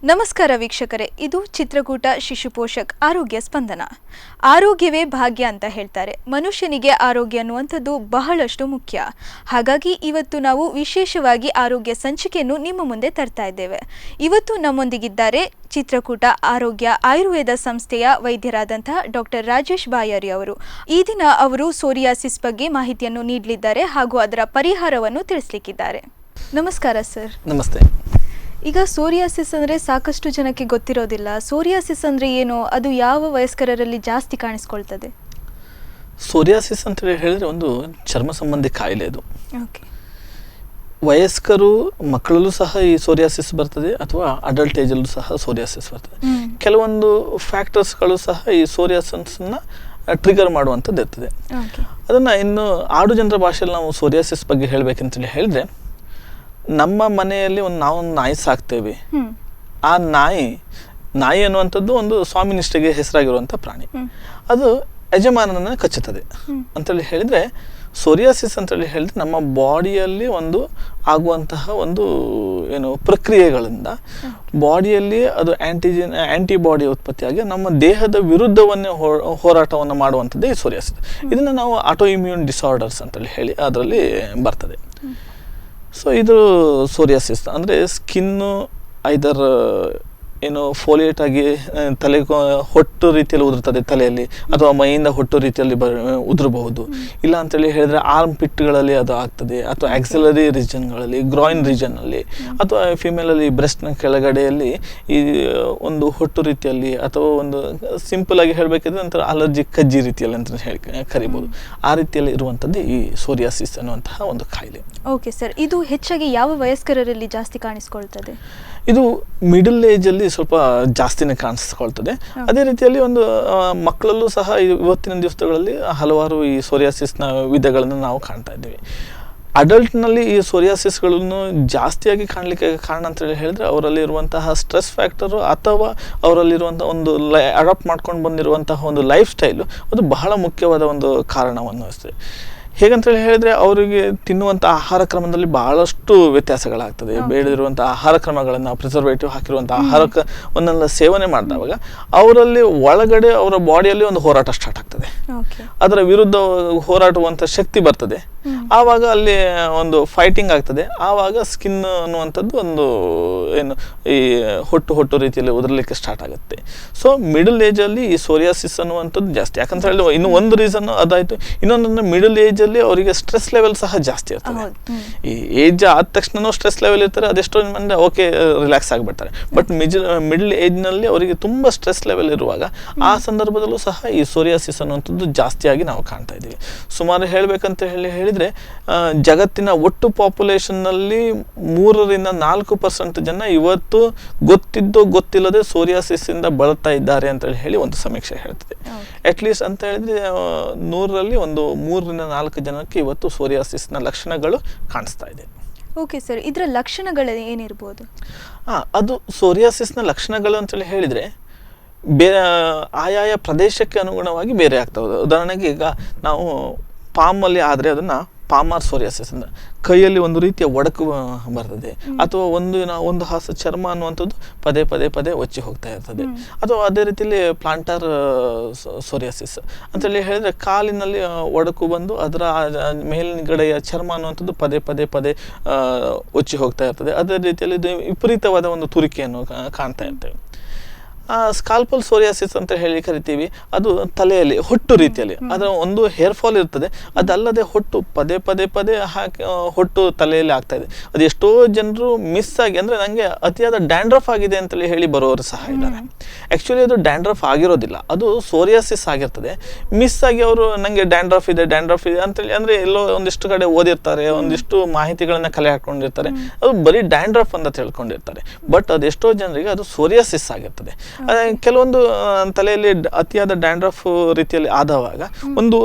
ನಮಸ್ಕಾರ ವೀಕ್ಷಕರೇ, ಇದು ಚಿತ್ರಕೂಟ ಶಿಶು ಪೋಷಕ್ ಆರೋಗ್ಯ ಸ್ಪಂದನ. ಆರೋಗ್ಯವೇ ಭಾಗ್ಯ ಅಂತ ಹೇಳ್ತಾರೆ. ಮನುಷ್ಯನಿಗೆ ಆರೋಗ್ಯ ಅನ್ನುವಂಥದ್ದು ಬಹಳಷ್ಟು ಮುಖ್ಯ. ಹಾಗಾಗಿ ಇವತ್ತು ನಾವು ವಿಶೇಷವಾಗಿ ಆರೋಗ್ಯ ಸಂಚಿಕೆಯನ್ನು ನಿಮ್ಮ ಮುಂದೆ ತರ್ತಾ ಇದ್ದೇವೆ. ಇವತ್ತು ನಮ್ಮೊಂದಿಗಿದ್ದಾರೆ ಚಿತ್ರಕೂಟ ಆರೋಗ್ಯ ಆಯುರ್ವೇದ ಸಂಸ್ಥೆಯ ವೈದ್ಯರಾದಂತಹ ಡಾಕ್ಟರ್ ರಾಜೇಶ್ ಬಾಯಾರಿ ಅವರು. ಈ ದಿನ ಅವರು ಸೋರಿಯಾಸಿಸ್ ಬಗ್ಗೆ ಮಾಹಿತಿಯನ್ನು ನೀಡಲಿದ್ದಾರೆ ಹಾಗೂ ಅದರ ಪರಿಹಾರವನ್ನು ತಿಳಿಸಲಿಕ್ಕಿದ್ದಾರೆ. ನಮಸ್ಕಾರ ಸರ್. ನಮಸ್ತೆ. ಈಗ ಸೋರಿಯಾಸಿಸ್ ಅಂದರೆ ಸಾಕಷ್ಟು ಜನಕ್ಕೆ ಗೊತ್ತಿರೋದಿಲ್ಲ. ಸೋರಿಯಾಸಿಸ್ ಅಂದರೆ ಏನು, ಅದು ಯಾವ ವಯಸ್ಕರಲ್ಲಿ ಜಾಸ್ತಿ ಕಾಣಿಸ್ಕೊಳ್ತದೆ? ಸೋರಿಯಾಸಿಸ್ ಅಂತ ಹೇಳಿದ್ರೆ ಒಂದು ಚರ್ಮ ಸಂಬಂಧಿ ಕಾಯಿಲೆ. ಅದು ಓಕೆ. ವಯಸ್ಕರು ಮಕ್ಕಳಲ್ಲೂ ಸಹ ಈ ಸೋರಿಯಾಸಿಸ್ ಬರ್ತದೆ ಅಥವಾ ಅಡಲ್ಟ್ ಏಜಲ್ಲೂ ಸಹ ಸೋರಿಯಾಸಿಸ್ ಬರ್ತದೆ. ಕೆಲವೊಂದು ಫ್ಯಾಕ್ಟರ್ಸ್ಗಳು ಸಹ ಈ ಸೋರಿಯಾಸಿಸ್ನ ಟ್ರಿಗರ್ ಮಾಡುವಂಥದ್ದು ಇರ್ತದೆ. ಅದನ್ನು ಇನ್ನು ಆಡು ಜನರ ಭಾಷೆಯಲ್ಲಿ ನಾವು ಸೋರಿಯಾಸಿಸ್ ಬಗ್ಗೆ ಹೇಳಬೇಕಂತೇಳಿ ಹೇಳಿದ್ರೆ, ನಮ್ಮ ಮನೆಯಲ್ಲಿ ನಾವು ಒಂದು ನಾಯಿ ಸಾಕ್ತೇವೆ. ಆ ನಾಯಿ ಅನ್ನುವಂಥದ್ದು ಒಂದು ಸ್ವಾಮಿನಿಷ್ಠೆಗೆ ಹೆಸರಾಗಿರುವಂಥ ಪ್ರಾಣಿ. ಅದು ಯಜಮಾನನನ್ನು ಕಚ್ಚುತ್ತದೆ ಅಂತೇಳಿ ಹೇಳಿದರೆ, ಸೋರಿಯಾಸಿಸ್ ಅಂತೇಳಿ ಹೇಳಿದ್ರೆ ನಮ್ಮ ಬಾಡಿಯಲ್ಲಿ ಒಂದು ಆಗುವಂತಹ ಒಂದು ಪ್ರಕ್ರಿಯೆಗಳಿಂದ ಬಾಡಿಯಲ್ಲಿ ಅದು ಆಂಟಿಬಾಡಿ ಉತ್ಪತ್ತಿಯಾಗಿ ನಮ್ಮ ದೇಹದ ವಿರುದ್ಧವನ್ನೇ ಹೋರಾಟವನ್ನು ಮಾಡುವಂಥದ್ದೇ ಈ ಸೋರಿಯಾಸಿಸ್. ಇದನ್ನು ನಾವು ಆಟೋ ಇಮ್ಯೂನ್ ಡಿಸಾರ್ಡರ್ಸ್ ಅಂತೇಳಿ ಹೇಳಿ ಅದರಲ್ಲಿ ಬರ್ತದೆ. ಸೊ ಇದು ಸೋರಿಯಾಸಿಸ್ ಅಂದರೆ ಸ್ಕಿನ್ನು ಐದರ್ ಫೋಲಿಯೇಟ್ ಆಗಿ ತಲೆ ಹೊಟ್ಟು ರೀತಿಯಲ್ಲಿ ಉದುರ್ತದೆ ತಲೆಯಲ್ಲಿ, ಅಥವಾ ಮೈಯಿಂದ ಹೊಟ್ಟು ರೀತಿಯಲ್ಲಿ ಉದುರಬಹುದು. ಇಲ್ಲ ಅಂತೇಳಿ ಹೇಳಿದ್ರೆ ಆರ್ಮ್ ಪಿಟ್ಗಳಲ್ಲಿ ಅದು ಆಗ್ತದೆ, ಅಥವಾ ಆಕ್ಸಿಲರಿ ರೀಜನ್ಗಳಲ್ಲಿ, ಗ್ರಾಯಿನ್ ರೀಜನ್ನಲ್ಲಿ, ಅಥವಾ ಫಿಮೇಲಲ್ಲಿ ಬ್ರೆಸ್ಟ್ನ ಕೆಳಗಡೆಯಲ್ಲಿ ಈ ಒಂದು ಹೊಟ್ಟು ರೀತಿಯಲ್ಲಿ, ಅಥವಾ ಒಂದು ಸಿಂಪಲ್ ಆಗಿ ಹೇಳಬೇಕಿದ್ರೆ ಒಂಥರ ಅಲರ್ಜಿ ಕಜ್ಜಿ ರೀತಿಯಲ್ಲಿ ಅಂತ ಹೇಳಿ ಕರಿಬೋದು. ಆ ರೀತಿಯಲ್ಲಿ ಇರುವಂಥದ್ದು ಈ ಸೋರಿಯಾಸಿಸ್ ಅನ್ನುವಂತಹ ಒಂದು ಕಾಯಿಲೆ. ಓಕೆ ಸರ್, ಇದು ಹೆಚ್ಚಾಗಿ ಯಾವ ವಯಸ್ಕರಲ್ಲಿ ಜಾಸ್ತಿ ಕಾಣಿಸ್ಕೊಳ್ತದೆ? ಇದು ಮಿಡಲ್ ಏಜಲ್ಲಿ ಸ್ವಲ್ಪ ಜಾಸ್ತಿನೇ ಕಾಣಿಸ್ಕೊಳ್ತದೆ. ಅದೇ ರೀತಿಯಲ್ಲಿ ಒಂದು ಮಕ್ಕಳಲ್ಲೂ ಸಹ ಇವತ್ತಿನ ದಿವಸಗಳಲ್ಲಿ ಹಲವಾರು ಈ ಸೋರಿಯಾಸಿಸ್ನ ವಿಧಗಳನ್ನು ನಾವು ಕಾಣ್ತಾ ಇದ್ದೀವಿ. ಅಡಲ್ಟ್ನಲ್ಲಿ ಈ ಸೋರಿಯಾಸಿಸ್ಗಳನ್ನು ಜಾಸ್ತಿಯಾಗಿ ಕಾಣಲಿಕ್ಕೆ ಕಾರಣ ಅಂತೇಳಿ ಹೇಳಿದ್ರೆ, ಅವರಲ್ಲಿ ಇರುವಂತಹ ಸ್ಟ್ರೆಸ್ ಫ್ಯಾಕ್ಟರು ಅಥವಾ ಅವರಲ್ಲಿರುವಂಥ ಒಂದು ಅಡಾಪ್ಟ್ ಮಾಡ್ಕೊಂಡು ಬಂದಿರುವಂತಹ ಒಂದು ಲೈಫ್ ಸ್ಟೈಲು ಅದು ಬಹಳ ಮುಖ್ಯವಾದ ಒಂದು ಕಾರಣವನ್ನು ವಹಿಸ್ತದೆ. ಹೇಗಂತೇಳಿ ಹೇಳಿದರೆ, ಅವರಿಗೆ ತಿನ್ನುವಂಥ ಆಹಾರ ಕ್ರಮದಲ್ಲಿ ಬಹಳಷ್ಟು ವ್ಯತ್ಯಾಸಗಳಾಗ್ತದೆ. ಬೇಡದಿರುವಂಥ ಆಹಾರ ಕ್ರಮಗಳನ್ನು, ಪ್ರಿಸರ್ವೇಟಿವ್ ಹಾಕಿರುವಂಥ ಆಹಾರವನ್ನೆಲ್ಲ ಸೇವನೆ ಮಾಡಿದವಾಗ ಅವರಲ್ಲಿ ಒಳಗಡೆ ಅವರ ಬಾಡಿಯಲ್ಲಿ ಒಂದು ಹೋರಾಟ ಸ್ಟಾರ್ಟ್ ಆಗ್ತದೆ. ಅದರ ವಿರುದ್ಧ ಹೋರಾಡುವಂಥ ಶಕ್ತಿ ಬರ್ತದೆ. ಆವಾಗ ಅಲ್ಲಿ ಒಂದು ಫೈಟಿಂಗ್ ಆಗ್ತದೆ. ಆವಾಗ ಸ್ಕಿನ್ ಅನ್ನುವಂಥದ್ದು ಒಂದು ಈ ಹೊಟ್ಟು ರೀತಿಯಲ್ಲಿ ಉದುರಲಿಕ್ಕೆ ಸ್ಟಾರ್ಟ್ ಆಗುತ್ತೆ. ಸೊ ಮಿಡಲ್ ಏಜಲ್ಲಿ ಈ ಸೋರಿಯಾಸಿಸ್ ಅನ್ನುವಂಥದ್ದು ಜಾಸ್ತಿ. ಯಾಕಂತ ಹೇಳಿದ್ರೆ ಇನ್ನು ಒಂದು ರೀಸನ್ ಅದಾಯಿತು. ಇನ್ನೊಂದು ಮಿಡಲ್ ಏಜಲ್ಲಿ ಅವರಿಗೆ ಸ್ಟ್ರೆಸ್ ಲೆವೆಲ್ ಸಹ ಜಾಸ್ತಿ ಇರ್ತದೆ. ಈ ಏಜ್ ಆದ ತಕ್ಷಣ ಸ್ಟ್ರೆಸ್ ಲೆವೆಲ್ ಇರ್ತಾರೆ, ಅದೆಷ್ಟೋ ಮಂದಿ ಓಕೆ ರಿಲ್ಯಾಕ್ಸ್ ಆಗಿಬಿಡ್ತಾರೆ. ಬಟ್ ಮಿಡಲ್ ಏಜ್ನಲ್ಲಿ ಅವರಿಗೆ ತುಂಬ ಸ್ಟ್ರೆಸ್ ಲೆವೆಲ್ ಇರುವಾಗ ಆ ಸಂದರ್ಭದಲ್ಲೂ ಸಹ ಈ ಸೋರಿಯಾಸಿಸ್ ಅನ್ನುವಂಥದ್ದು ಜಾಸ್ತಿಯಾಗಿ ನಾವು ಕಾಣ್ತಾ ಇದ್ದೀವಿ. ಸುಮಾರು ಹೇಳಬೇಕಂತ ಹೇಳಿದರೆ, ಜಗತ್ತಿನ ಒಟ್ಟು ಪಾಪ್ಯುಲೇಷನ್ನಲ್ಲಿ 3-4% ಜನ ಇವತ್ತು ಗೊತ್ತಿದ್ದೋ ಗೊತ್ತಿಲ್ಲದೆ ಸೋರಿಯಾಸಿಸ್ಸಿಂದ ಬಳಲ್ತಾ ಇದ್ದಾರೆ ಅಂತೇಳಿ ಹೇಳಿ ಒಂದು ಸಮೀಕ್ಷೆ ಹೇಳ್ತದೆ. ಅಟ್ಲೀಸ್ಟ್ ಅಂತ ಹೇಳಿದ್ರೆ 100ರಲ್ಲಿ ಒಂದು 3-4 ಜನಕ್ಕೆ ಇವತ್ತು ಸೋರಿಯಾಸಿಸ್ನ ಲಕ್ಷಣಗಳು ಕಾಣಿಸ್ತಾ ಇದೆ. ಓಕೆ ಸರ್, ಇದರ ಲಕ್ಷಣಗಳು ಏನಿರ್ಬೋದು? ಅದು ಸೋರಿಯಾಸಿಸ್ನ ಲಕ್ಷಣಗಳು ಅಂತೇಳಿ ಹೇಳಿದರೆ ಬೇರೆ ಆಯಾಯ ಪ್ರದೇಶಕ್ಕೆ ಅನುಗುಣವಾಗಿ ಬೇರೆ ಆಗ್ತವೆ. ಉದಾಹರಣೆಗೆ ಈಗ ನಾವು ಪಾಮಲ್ಲಿ ಆದರೆ ಅದನ್ನು ಪಾಮಾರ್ ಸೋರಿಯಾಸಿಸ್ ಅಂತ, ಕೈಯಲ್ಲಿ ಒಂದು ರೀತಿಯ ಒಡಕು ಬರ್ತದೆ, ಅಥವಾ ಒಂದು ಹಾಸ ಚರ್ಮ ಅನ್ನುವಂಥದ್ದು ಪದೇ ಒಚ್ಚಿ ಹೋಗ್ತಾ ಇರ್ತದೆ. ಅಥವಾ ಅದೇ ರೀತಿಯಲ್ಲಿ ಪ್ಲಾಂಟರ್ ಸೋರಿಯಾಸಿಸ್ ಅಂತೇಳಿ ಹೇಳಿದ್ರೆ ಕಾಲಿನಲ್ಲಿ ಒಡಕು ಬಂದು ಅದರ ಮೇಲ್ಗಡೆಯ ಚರ್ಮ ಅನ್ನುವಂಥದ್ದು ಪದೇ ಒಚ್ಚಿ ಹೋಗ್ತಾ ಇರ್ತದೆ. ಅದೇ ರೀತಿಯಲ್ಲಿ ಇದು ವಿಪರೀತವಾದ ಒಂದು ತುರಿಕೆಯನ್ನು ಕಾಣ್ತಾ ಇರ್ತೇವೆ. ಸ್ಕಾಲ್ಪಲ್ ಸೋರಿಯಾಸಿಸ್ ಅಂತ ಹೇಳಿ ಕರಿತೀವಿ. ಅದು ತಲೆಯಲ್ಲಿ ಹೊಟ್ಟು ರೀತಿಯಲ್ಲಿ ಅದರ ಒಂದು ಹೇರ್ ಫಾಲ್ ಇರ್ತದೆ. ಅದಲ್ಲದೆ ಹೊಟ್ಟು ಪದೇ ಹಾಕಿ ಹೊಟ್ಟು ತಲೆಯಲ್ಲಿ ಆಗ್ತಾ ಇದೆ. ಅದು ಎಷ್ಟೋ ಜನರು ಮಿಸ್ ಆಗಿ, ಅಂದರೆ ನನಗೆ ಅತಿಯಾದ ಡ್ಯಾಂಡ್ರಫ್ ಆಗಿದೆ ಅಂತೇಳಿ ಹೇಳಿ ಬರೋರು ಸಹ ಇದ್ದಾರೆ. ಆ್ಯಕ್ಚುಲಿ ಅದು ಡ್ಯಾಂಡ್ರಫ್ ಆಗಿರೋದಿಲ್ಲ, ಅದು ಸೋರಿಯಾಸಿಸ್ ಆಗಿರ್ತದೆ. ಮಿಸ್ ಆಗಿ ಅವರು ನನಗೆ ಡ್ಯಾಂಡ್ರಫ್ ಇದೆ ಅಂತೇಳಿ, ಅಂದರೆ ಎಲ್ಲೋ ಒಂದಿಷ್ಟು ಕಡೆ ಓದಿರ್ತಾರೆ, ಒಂದಿಷ್ಟು ಮಾಹಿತಿಗಳನ್ನು ಕಲೆ ಹಾಕೊಂಡಿರ್ತಾರೆ, ಅದು ಬರೀ ಡ್ಯಾಂಡ್ರಫ್ ಅಂತ ತಿಳ್ಕೊಂಡಿರ್ತಾರೆ. ಬಟ್ ಅದೆಷ್ಟೋ ಜನರಿಗೆ ಅದು ಸೋರಿಯಾಸಿಸ್ ಆಗಿರ್ತದೆ. ಕೆಲವೊಂದು ತಲೆಯಲ್ಲಿ ಅತಿಯಾದ ಡ್ಯಾಂಡ್ರಫ್ ರೀತಿಯಲ್ಲಿ ಆದವಾಗ ಒಂದು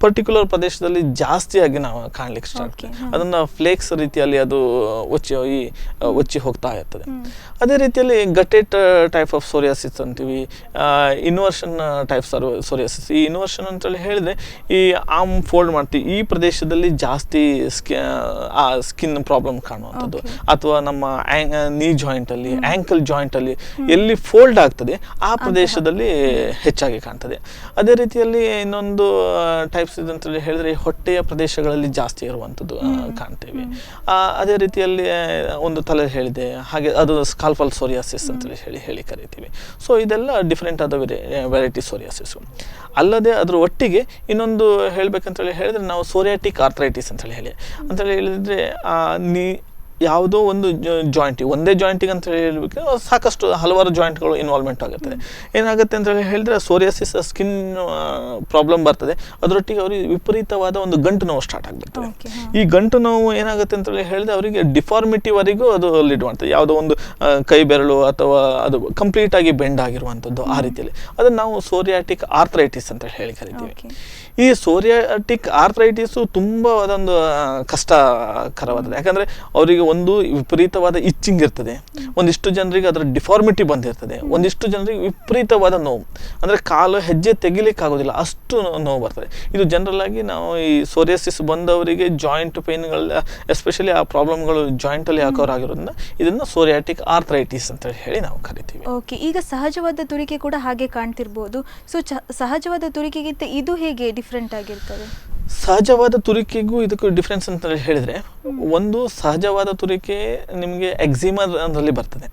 ಪರ್ಟಿಕ್ಯುಲರ್ ಪ್ರದೇಶದಲ್ಲಿ ಜಾಸ್ತಿಯಾಗಿ ನಾವು ಕಾಣ್ಲಿಕ್ಕೆ ಸ್ಟಾರ್ಟ್ ಅದನ್ನ ಫ್ಲೇಕ್ಸ್ ರೀತಿಯಲ್ಲಿ ಅದು ಒಚ್ಚಿ ಹೋಗ್ತಾ ಇರ್ತದೆ. ಅದೇ ರೀತಿಯಲ್ಲಿ ಗಟೆಟ್ ಟೈಪ್ ಆಫ್ ಸೋರಿಯಾಸಿಸ್ ಅಂತೀವಿ, ಇನ್ವರ್ಷನ್ ಟೈಪ್ ಸೋರಿಯಾಸಿಸ್. ಈ ಇನ್ವರ್ಷನ್ ಅಂತೇಳಿ ಹೇಳಿದ್ರೆ ಈ ಆರ್ಮ್ ಫೋಲ್ಡ್ ಮಾಡ್ತೀವಿ, ಈ ಪ್ರದೇಶದಲ್ಲಿ ಜಾಸ್ತಿ ಸ್ಕಿನ್ ಪ್ರಾಬ್ಲಮ್ ಕಾಣುವಂಥದ್ದು, ಅಥವಾ ನಮ್ಮ ನೀ ಜಾಯಿಂಟ್ ಅಲ್ಲಿ, ಆಂಕಲ್ ಜಾಯಿಂಟ್ ಅಲ್ಲಿ ಎಲ್ಲಿ ಫೋಲ್ಡ್ ಆಗ್ತದೆ ಆ ಪ್ರದೇಶದಲ್ಲಿ ಹೆಚ್ಚಾಗಿ ಕಾಣ್ತದೆ. ಅದೇ ರೀತಿಯಲ್ಲಿ ಇನ್ನೊಂದು ಟೈಪ್ಸ್ ಇದೆ ಅಂತೇಳಿ ಹೇಳಿದ್ರೆ ಹೊಟ್ಟೆಯ ಪ್ರದೇಶಗಳಲ್ಲಿ ಜಾಸ್ತಿ ಇರುವಂಥದ್ದು ಕಾಣ್ತೇವೆ. ಅದೇ ರೀತಿಯಲ್ಲಿ ಒಂದು ತಲೆ ಹೇಳಿದೆ ಹಾಗೆ ಅದು ಸ್ಕಾಲ್ಪಲ್ ಸೋರಿಯಾಸಿಸ್ ಅಂತೇಳಿ ಹೇಳಿ ಕರಿತೀವಿ. ಸೊ ಇದೆಲ್ಲ ಡಿಫ್ರೆಂಟ್ ಆದ ವೆರೈಟಿ ಸೋರಿಯಾಸಿಸ್. ಅಲ್ಲದೆ ಅದ್ರ ಒಟ್ಟಿಗೆ ಇನ್ನೊಂದು ಹೇಳ್ಬೇಕಂತೇಳಿ ಹೇಳಿದ್ರೆ ನಾವು ಸೋರಿಯಾಟಿಕ್ ಆರ್ಥರೈಟಿಸ್ ಅಂತೇಳಿ ಹೇಳಿದ್ರೆ ಯಾವುದೋ ಒಂದು ಜಾಯಿಂಟಿಗೆ, ಒಂದೇ ಜಾಯಿಂಟಿಗೆ ಅಂತ ಹೇಳಬೇಕು ಸಾಕಷ್ಟು ಹಲವಾರು ಜಾಯಿಂಟ್ಗಳು ಇನ್ವಾಲ್ವ್ಮೆಂಟ್ ಆಗುತ್ತದೆ. ಏನಾಗುತ್ತೆ ಅಂತ ಹೇಳಿದ್ರೆ ಸೋರಿಯಾಸಿಸ್ ಸ್ಕಿನ್ ಪ್ರಾಬ್ಲಮ್ ಬರ್ತದೆ, ಅದರೊಟ್ಟಿಗೆ ಅವರಿಗೆ ವಿಪರೀತವಾದ ಒಂದು ಗಂಟು ನೋವು ಸ್ಟಾರ್ಟ್ ಆಗಿರ್ತದೆ. ಈ ಗಂಟು ನೋವು ಏನಾಗುತ್ತೆ ಅಂತ ಹೇಳಿದ್ರೆ ಅವರಿಗೆ ಡಿಫಾರ್ಮಿಟಿವರೆಗೂ ಅದು ಲೀಡ್ ಮಾಡ್ತದೆ. ಯಾವುದೋ ಒಂದು ಕೈ ಬೆರಳು ಅಥವಾ ಅದು ಕಂಪ್ಲೀಟ್ ಆಗಿ ಬೆಂಡ್ ಆಗಿರುವಂಥದ್ದು, ಆ ರೀತಿಯಲ್ಲಿ ಅದನ್ನು ನಾವು ಸೋರಿಯಾಟಿಕ್ ಆರ್ಥರೈಟಿಸ್ ಅಂತ ಹೇಳಿ ಕರಿತೀವಿ. ಈ ಸೋರಿಯಾಟಿಕ್ ಆರ್ಥರೈಟಿಸು ತುಂಬ ಅದೊಂದು ಕಷ್ಟಕರವಾದದ್ದು. ಯಾಕಂದರೆ ಅವರಿಗೆ ಒಂದು ವಿಪರೀತವಾದ ಇಚ್ಚಿಂಗ್ ಇರ್ತದೆ, ಒಂದಿಷ್ಟು ಜನರಿಗೆ ಅದರ ಡಿಫಾರ್ಮಿಟಿ ಬಂದಿರ್ತದೆ, ಒಂದಿಷ್ಟು ಜನರಿಗೆ ವಿಪರೀತವಾದ ನೋವು, ಅಂದರೆ ಕಾಲು ಹೆಜ್ಜೆ ತೆಗಿಲಿಕ್ಕೆ ಆಗೋದಿಲ್ಲ ಅಷ್ಟು ನೋವು ಬರ್ತದೆ. ಇದು ಜನರಲ್ ಆಗಿ ನಾವು ಈ ಸೋರಿಯಾಸಿಸ್ ಬಂದವರಿಗೆ ಜಾಯಿಂಟ್ ಪೇನ್ಗಳ ಎಸ್ಪೆಷಲಿ ಆ ಪ್ರಾಬ್ಲಮ್ಗಳು ಜಾಯಿಂಟಲ್ಲಿ ಹಾಕೋರಾಗಿರೋದ್ರಿಂದ ಇದನ್ನು ಸೋರಿಯಾಟಿಕ್ ಆರ್ಥರೈಟಿಸ್ ಅಂತ ಹೇಳಿ ನಾವು ಕರಿತೀವಿ. ಓಕೆ, ಈಗ ಸಹಜವಾದ ತುರಿಕೆ ಕೂಡ ಹಾಗೆ ಕಾಣ್ತಿರ್ಬೋದು. ಸೊ ಸಹಜವಾದ ತುರಿಕೆಗಿಂತ ಇದು ಹೇಗೆ ಡಿಫ್ರೆಂಟ್ ಆಗಿರ್ತದೆ? ಸಹಜವಾದ ತುರಿಕೆಗೂ ಇದಕ್ಕೂ ಡಿಫ್ರೆನ್ಸ್ ಅಂತ ಹೇಳಿದ್ರೆ, ಒಂದು ಸಹಜವಾದ ತುರಿಕೆ ನಿಮಗೆ ಎಕ್ಸಿಮಾ ಅದರಲ್ಲಿ ಬರ್ತದೆ.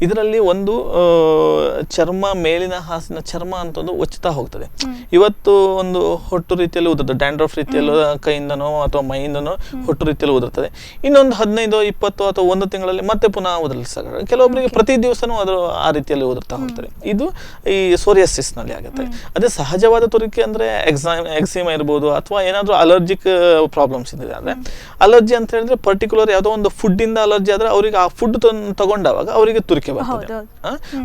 ಇದರಲ್ಲಿ ಒಂದು ಚರ್ಮ, ಮೇಲಿನ ಹಾಸಿನ ಚರ್ಮ ಅಂತದ್ದು ಒಚ್ಚುತ್ತಾ ಹೋಗ್ತದೆ. ಇವತ್ತು ಒಂದು ಹೊಟ್ಟು ರೀತಿಯಲ್ಲಿ ಉದುರ್ತದೆ, ಡ್ಯಾಂಡ್ರಫ್ ರೀತಿಯಲ್ಲೋ ಕೈಯಿಂದನೋ ಅಥವಾ ಮೈಯಿಂದನೋ ಹೊಟ್ಟು ರೀತಿಯಲ್ಲಿ ಉದುರ್ತದೆ. ಇನ್ನೊಂದು 15, 20 ಅಥವಾ 1 ತಿಂಗಳಲ್ಲಿ ಮತ್ತೆ ಪುನಃ ಉದುರಿಸ ಕೆಲವೊಬ್ಬರಿಗೆ ಪ್ರತಿ ದಿವಸನೂ ಅದು ಆ ರೀತಿಯಲ್ಲಿ ಉದುರ್ತಾ ಹೋಗ್ತದೆ. ಇದು ಈ ಸೋರಿಯಾಸಿಸ್ ನಲ್ಲಿ ಆಗುತ್ತೆ. ಅದೇ ಸಹಜವಾದ ತುರಿಕೆ ಅಂದ್ರೆ ಎಕ್ಸಿಮಾ ಇರ್ಬೋದು ಅಥವಾ ಏನಾದರೂ ಅಲರ್ಜಿಕ್ ಪ್ರಾಬ್ಲಮ್ಸ್ ಇದೆ. ಅಂದ್ರೆ ಅಲರ್ಜಿ ಅಂತ ಹೇಳಿದ್ರೆ ಪರ್ಟಿಕ್ಯುಲರ್ ಯಾವುದೋ ಒಂದು ಫುಡ್ ಇಂದ ಅಲರ್ಜಿ ಆದ್ರೆ ಅವರಿಗೆ ಆ ಫುಡ್ ತಗೊಂಡಾಗ ಅವರಿಗೆ ತುರಿಕೆ ಬರ್ತದೆ.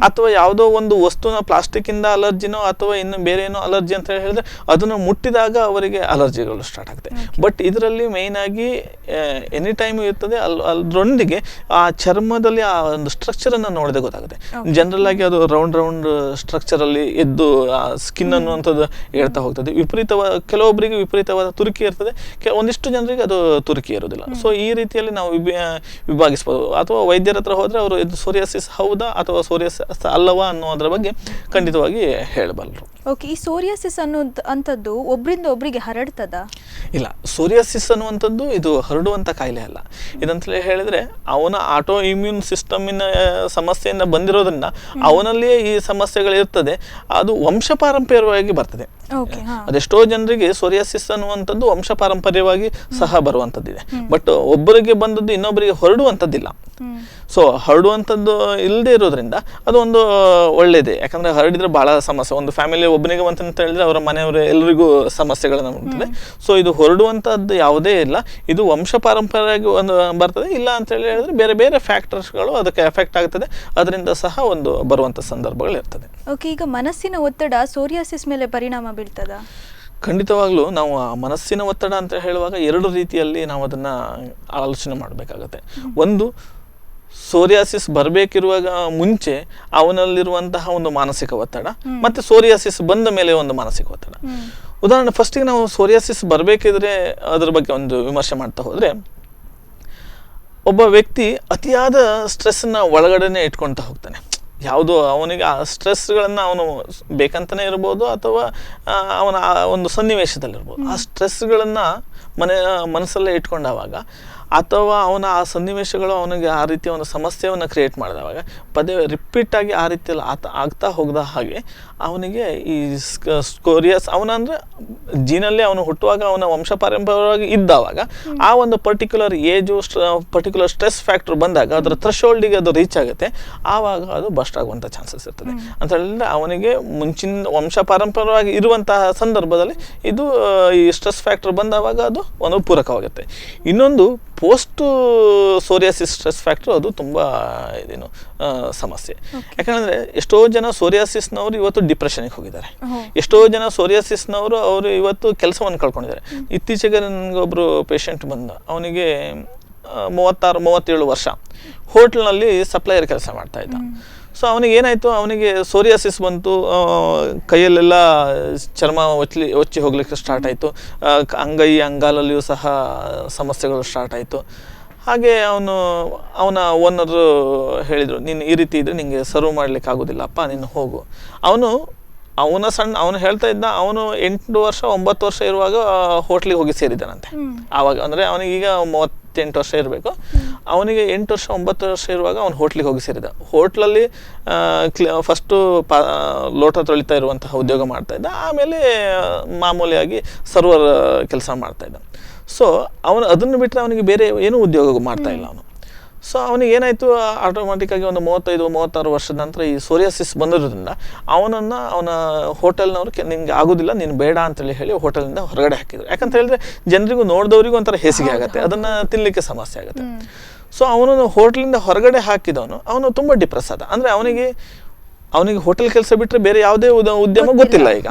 ಅಥವಾ ಯಾವುದೋ ಒಂದು ವಸ್ತುನ ಪ್ಲಾಸ್ಟಿಕ್ ಇಂದ ಅಲರ್ಜಿನೋ ಅಥವಾ ಇನ್ನು ಬೇರೆ ಏನೋ ಅಲರ್ಜಿ ಅಂತ ಹೇಳಿದ್ರೆ ಅದನ್ನು ಮುಟ್ಟಿದಾಗ ಅವರಿಗೆ ಅಲರ್ಜಿಗಳು ಸ್ಟಾರ್ಟ್ ಆಗುತ್ತೆ. ಬಟ್ ಇದರಲ್ಲಿ ಮೇನ್ ಆಗಿ ಎನಿ ಟೈಮ್ ಇರ್ತದೆ. ಅದರೊಂದಿಗೆ ಆ ಚರ್ಮದಲ್ಲಿ ಆ ಒಂದು ಸ್ಟ್ರಕ್ಚರ್ ಅನ್ನ ನೋಡಿದ್ರೆ ಗೊತ್ತಾಗುತ್ತೆ. ಜನರಲ್ ಆಗಿ ಅದು ರೌಂಡ್ ಸ್ಟ್ರಕ್ಚರ್ ಅಲ್ಲಿ ಎದ್ದು ಸ್ಕಿನ್ ಅನ್ನುವಂಥದ್ದು ಹೇಳ್ತಾ ಹೋಗ್ತದೆ. ಕೆಲವೊಬ್ಬರಿಗೆ ವಿಪರೀತವಾದ ತುರಿಕೆ ಇರ್ತದೆ, ಒಂದಿಷ್ಟು ಜನರಿಗೆ ಅದು ತುರಿಕೆ ಇರೋದಿಲ್ಲ. ಸೊ ಈ ರೀತಿಯಲ್ಲಿ ನಾವು ವಿಭಾಗಿಸಬಹುದು. ಅಥವಾ ವೈದ್ಯರ ಹತ್ರ ಹೋದ್ರೆ ಅವರು ಇದು ಸೋರಿಯಾಸಿಸ್ ಹೌದಾ ಅಥವಾ ಸೋರಿಯಾಸಿಸ್ ಅಲ್ಲವಾ ಅನ್ನೋದ್ರ ಬಗ್ಗೆ ಖಂಡಿತವಾಗಿ ಹೇಳಬಲ್ಲರು. ಓಕೆ, ಈ ಸೋರಿಯಾಸಿಸ್ ಅನ್ನೋದು ಒಬ್ಬರಿಂದ ಒಬ್ಬರಿಗೆ ಹರಡ್ತದ? ಇಲ್ಲ, ಸೋರಿಯಾಸಿಸ್ ಅನ್ನುವಂಥದ್ದು ಇದು ಹರಡುವಂಥ ಕಾಯಿಲೆ ಅಲ್ಲ. ಇದಂತಲೇ ಹೇಳಿದ್ರೆ ಅವನ ಆಟೋ ಇಮ್ಯೂನ್ ಸಿಸ್ಟಮಿನ ಸಮಸ್ಯೆಯಿಂದ ಬಂದಿರೋದ್ರಿಂದ ಅವನಲ್ಲಿಯೇ ಈ ಸಮಸ್ಯೆಗಳು ಇರ್ತದೆ. ಅದು ವಂಶ ಪಾರಂಪರ್ಯವಾಗಿ ಬರ್ತದೆ. ಅದೆಷ್ಟೋ ಜನರಿಗೆ ಸೋರಿಯಾಸಿಸ್ ಅನ್ನುವಂಥದ್ದು ವಂಶ ಪಾರಂಪರ್ಯವಾಗಿ ಸಹ ಬರುವಂಥದ್ದಿದೆ. ಬಟ್ ಒಬ್ಬರಿಗೆ ಬಂದದ್ದು ಇನ್ನೊಬ್ಬರಿಗೆ ಹೊರಡುವಂಥದ್ದಿಲ್ಲ. ಸೊ ಹರಡುವಂಥದ್ದು ಇಲ್ಲದೆ ಇರೋದ್ರಿಂದ ಅದು ಒಂದು ಒಳ್ಳೇದೇ. ಯಾಕಂದ್ರೆ ಹರಡಿದ್ರೆ ಬಹಳ ಸಮಸ್ಯೆ. ಒಂದು ಫ್ಯಾಮಿಲಿ ಒಬ್ಬನಿಗೆ ಅಂತ ಹೇಳಿದ್ರೆ ಅವರ ಮನೆಯವರ ಎಲ್ಲರಿಗೂ ಸಮಸ್ಯೆಗಳನ್ನ ಬರ್ತದೆ. ಸೊ ಇದು ಹೊರಡುವಂಥದ್ದು ಯಾವುದೇ ಇಲ್ಲ, ಇದು ವಂಶ ಪಾರಂಪರ್ಯವಾಗಿ ಒಂದು ಬರ್ತದೆ. ಇಲ್ಲ ಅಂತ ಹೇಳಿದ್ರೆ ಬೇರೆ ಬೇರೆ ಫ್ಯಾಕ್ಟರ್ಸ್ಗಳು ಅದಕ್ಕೆ ಎಫೆಕ್ಟ್ ಆಗ್ತದೆ, ಅದರಿಂದ ಸಹ ಒಂದು ಬರುವಂಥ ಸಂದರ್ಭಗಳು ಇರ್ತದೆ. ಓಕೆ, ಈಗ ಮನಸ್ಸಿನ ಒತ್ತಡ ಸೋರಿಯಾಸಿಸ್ ಮೇಲೆ ಪರಿಣಾಮ ಬೀಳ್ತದ? ಖಂಡಿತವಾಗ್ಲೂ ನಾವು ಮನಸ್ಸಿನ ಒತ್ತಡ ಅಂತ ಹೇಳುವಾಗ 2 ರೀತಿಯಲ್ಲಿ ನಾವು ಅದನ್ನ ಆಲೋಚನೆ ಮಾಡಬೇಕಾಗತ್ತೆ. ಒಂದು, ಸೋರಿಯಾಸಿಸ್ ಬರಬೇಕಿರುವಾಗ ಮುಂಚೆ ಅವನಲ್ಲಿರುವಂತಹ ಒಂದು ಮಾನಸಿಕ ಒತ್ತಡ, ಮತ್ತೆ ಸೋರಿಯಾಸಿಸ್ ಬಂದ ಮೇಲೆ ಒಂದು ಮಾನಸಿಕ ಒತ್ತಡ. ಉದಾಹರಣೆ, ಫಸ್ಟಿಗೆ ನಾವು ಸೋರಿಯಾಸಿಸ್ ಬರಬೇಕಿದ್ರೆ ಅದ್ರ ಬಗ್ಗೆ ಒಂದು ವಿಮರ್ಶೆ ಮಾಡ್ತಾ ಹೋದ್ರೆ, ಒಬ್ಬ ವ್ಯಕ್ತಿ ಅತಿಯಾದ ಸ್ಟ್ರೆಸ್ನ ಒಳಗಡೆನೆ ಇಟ್ಕೊಳ್ತಾ ಹೋಗ್ತಾನೆ. ಯಾವುದೋ ಅವನಿಗೆ ಆ ಸ್ಟ್ರೆಸ್ಗಳನ್ನು ಅವನು ಬೇಕಂತಲೇ ಇರ್ಬೋದು ಅಥವಾ ಅವನ ಒಂದು ಸನ್ನಿವೇಶದಲ್ಲಿರ್ಬೋದು. ಆ ಸ್ಟ್ರೆಸ್ಗಳನ್ನು ಮನಸ್ಸಲ್ಲೇ ಇಟ್ಕೊಂಡಾಗ ಅಥವಾ ಅವನ ಆ ಸನ್ನಿವೇಶಗಳು ಅವನಿಗೆ ಆ ರೀತಿಯ ಒಂದು ಸಮಸ್ಯೆಯನ್ನು ಕ್ರಿಯೇಟ್ ಮಾಡಿದವಾಗ ಪದೇ ರಿಪೀಟಾಗಿ ಆ ರೀತಿಯಲ್ಲಿ ಆಗ್ತಾ ಹೋಗದ ಹಾಗೆ ಅವನಿಗೆ ಈ ಸೋರಿಯಾಸ್ ಅವನಂದರೆ ಜೀನಲ್ಲಿ ಅವನು ಹುಟ್ಟುವಾಗ ಅವನ ವಂಶ ಪಾರಂಪರ್ಯವಾಗಿ ಇದ್ದಾವಾಗ ಆ ಒಂದು particular age particular stress factor ಬಂದಾಗ ಅದರ ಥ್ರೆಶೋಲ್ಡಿಗೆ ಅದು ರೀಚ್ ಆಗುತ್ತೆ, ಆವಾಗ ಅದು ಬಸ್ಟ್ ಆಗುವಂಥ ಚಾನ್ಸಸ್ ಇರ್ತದೆ. ಅಂತ ಹೇಳಿದ್ರೆ ಅವನಿಗೆ ಮುಂಚಿನ ವಂಶ ಪಾರಂಪರ್ಯವಾಗಿ ಇರುವಂತಹ ಸಂದರ್ಭದಲ್ಲಿ ಇದು ಈ ಸ್ಟ್ರೆಸ್ ಫ್ಯಾಕ್ಟರ್ ಬಂದಾವಾಗ ಅದು ಒಂದು ಪೂರಕವಾಗುತ್ತೆ. ಇನ್ನೊಂದು ಪೋಸ್ಟ್ ಸೋರಿಯಾಸಿಸ್ ಸ್ಟ್ರೆಸ್ ಫ್ಯಾಕ್ಟರ್ ಅದು ತುಂಬ ಇದೇನು ಸಮಸ್ಯೆ. ಯಾಕಂದರೆ ಎಷ್ಟೋ ಜನ ಸೋರಿಯಾಸಿಸ್ನವರು ಇವತ್ತು ಡಿಪ್ರೆಷನ್ಗೆ ಹೋಗಿದ್ದಾರೆ. ಎಷ್ಟೋ ಜನ ಸೋರಿಯಾಸಿಸ್ನವರು ಅವರು ಇವತ್ತು ಕೆಲಸವನ್ನು ಕಳ್ಕೊಂಡಿದ್ದಾರೆ. ಇತ್ತೀಚೆಗೆ ನನಗೊಬ್ಬರು ಪೇಷಂಟ್ ಬಂದ, ಅವನಿಗೆ 36-37 ವರ್ಷ, ಹೋಟ್ಲ್ನಲ್ಲಿ ಸಪ್ಲೈಯರ್ ಕೆಲಸ ಮಾಡ್ತಾ ಇದ್ದ. ಸೊ ಅವನಿಗೆ ಏನಾಯಿತು, ಅವನಿಗೆ ಸೋರಿಯಾಸಿಸ್ ಬಂತು, ಕೈಯಲ್ಲೆಲ್ಲ ಚರ್ಮ ಒಚ್ಚಿ ಹೋಗ್ಲಿಕ್ಕೆ ಸ್ಟಾರ್ಟ್ ಆಯಿತು, ಅಂಗೈ ಅಂಗಾಲಲ್ಲಿಯೂ ಸಹ ಸಮಸ್ಯೆಗಳು ಸ್ಟಾರ್ಟ್ ಆಯಿತು. ಹಾಗೆ ಅವನ ಓನರು ಹೇಳಿದರು, ನೀನು ಈ ರೀತಿ ಇದ್ದರೆ ನಿನಗೆ ಸರ್ವ್ ಮಾಡಲಿಕ್ಕೆ ಆಗೋದಿಲ್ಲಪ್ಪ, ನೀನು ಹೋಗು. ಅವನು ಹೇಳ್ತಾ ಇದ್ದ, ಅವನು 8 ವರ್ಷ 9 ವರ್ಷ ಇರುವಾಗ ಹೋಟ್ಲಿಗೆ ಹೋಗಿ ಸೇರಿದ್ದಾನಂತೆ. ಆವಾಗ ಅಂದರೆ ಅವನಿಗೀಗ 38 ವರ್ಷ ಇರಬೇಕು. ಅವನಿಗೆ 8 ವರ್ಷ 9 ವರ್ಷ ಇರುವಾಗ ಅವನು ಹೋಟ್ಲಿಗೆ ಹೋಗಿ ಸೇರಿದ. ಹೋಟ್ಲಲ್ಲಿ ಫಸ್ಟು ಲೋಟ ತೊಳಿತಾ ಇರುವಂತಹ ಉದ್ಯೋಗ ಮಾಡ್ತಾ ಇದ್ದ. ಆಮೇಲೆ ಮಾಮೂಲಿಯಾಗಿ ಸರ್ವರ್ ಕೆಲಸ ಮಾಡ್ತಾ ಇದ್ದ. ಸೊ ಅವನು ಅದನ್ನು ಬಿಟ್ಟರೆ ಅವನಿಗೆ ಬೇರೆ ಏನೂ ಉದ್ಯೋಗ ಮಾಡ್ತಾ ಇಲ್ಲ ಅವನು. ಸೊ ಅವನಿಗೆ ಏನಾಯಿತು, ಆಟೋಮೆಟಿಕ್ಕಾಗಿ ಒಂದು 35-36 ವರ್ಷದ ನಂತರ ಈ ಸೋರಿಯಾಸಿಸ್ ಬಂದಿರೋದ್ರಿಂದ ಅವನ ಹೋಟೆಲ್ನವರು ನಿನಗೆ ಆಗೋದಿಲ್ಲ, ನೀನು ಬೇಡ ಅಂತೇಳಿ ಹೇಳಿ ಹೋಟೆಲಿಂದ ಹೊರಗಡೆ ಹಾಕಿದ್ರು. ಯಾಕಂತ ಹೇಳಿದ್ರೆ ಜನರಿಗೂ ನೋಡಿದವರಿಗೂ ಒಂಥರ ಹೇಸಿಗೆ ಆಗುತ್ತೆ, ಅದನ್ನು ತಿನ್ನಲಿಕ್ಕೆ ಸಮಸ್ಯೆ ಆಗುತ್ತೆ. ಸೊ ಅವನು ಹೋಟ್ಲಿಂದ ಹೊರಗಡೆ ಹಾಕಿದವನು ಅವನು ತುಂಬ ಡಿಪ್ರೆಸ್ ಆದ. ಅಂದರೆ ಅವನಿಗೆ ಹೋಟೆಲ್ ಕೆಲಸ ಬಿಟ್ಟರೆ ಬೇರೆ ಯಾವುದೇ ಉದ್ಯಮ ಗೊತ್ತಿಲ್ಲ ಈಗ,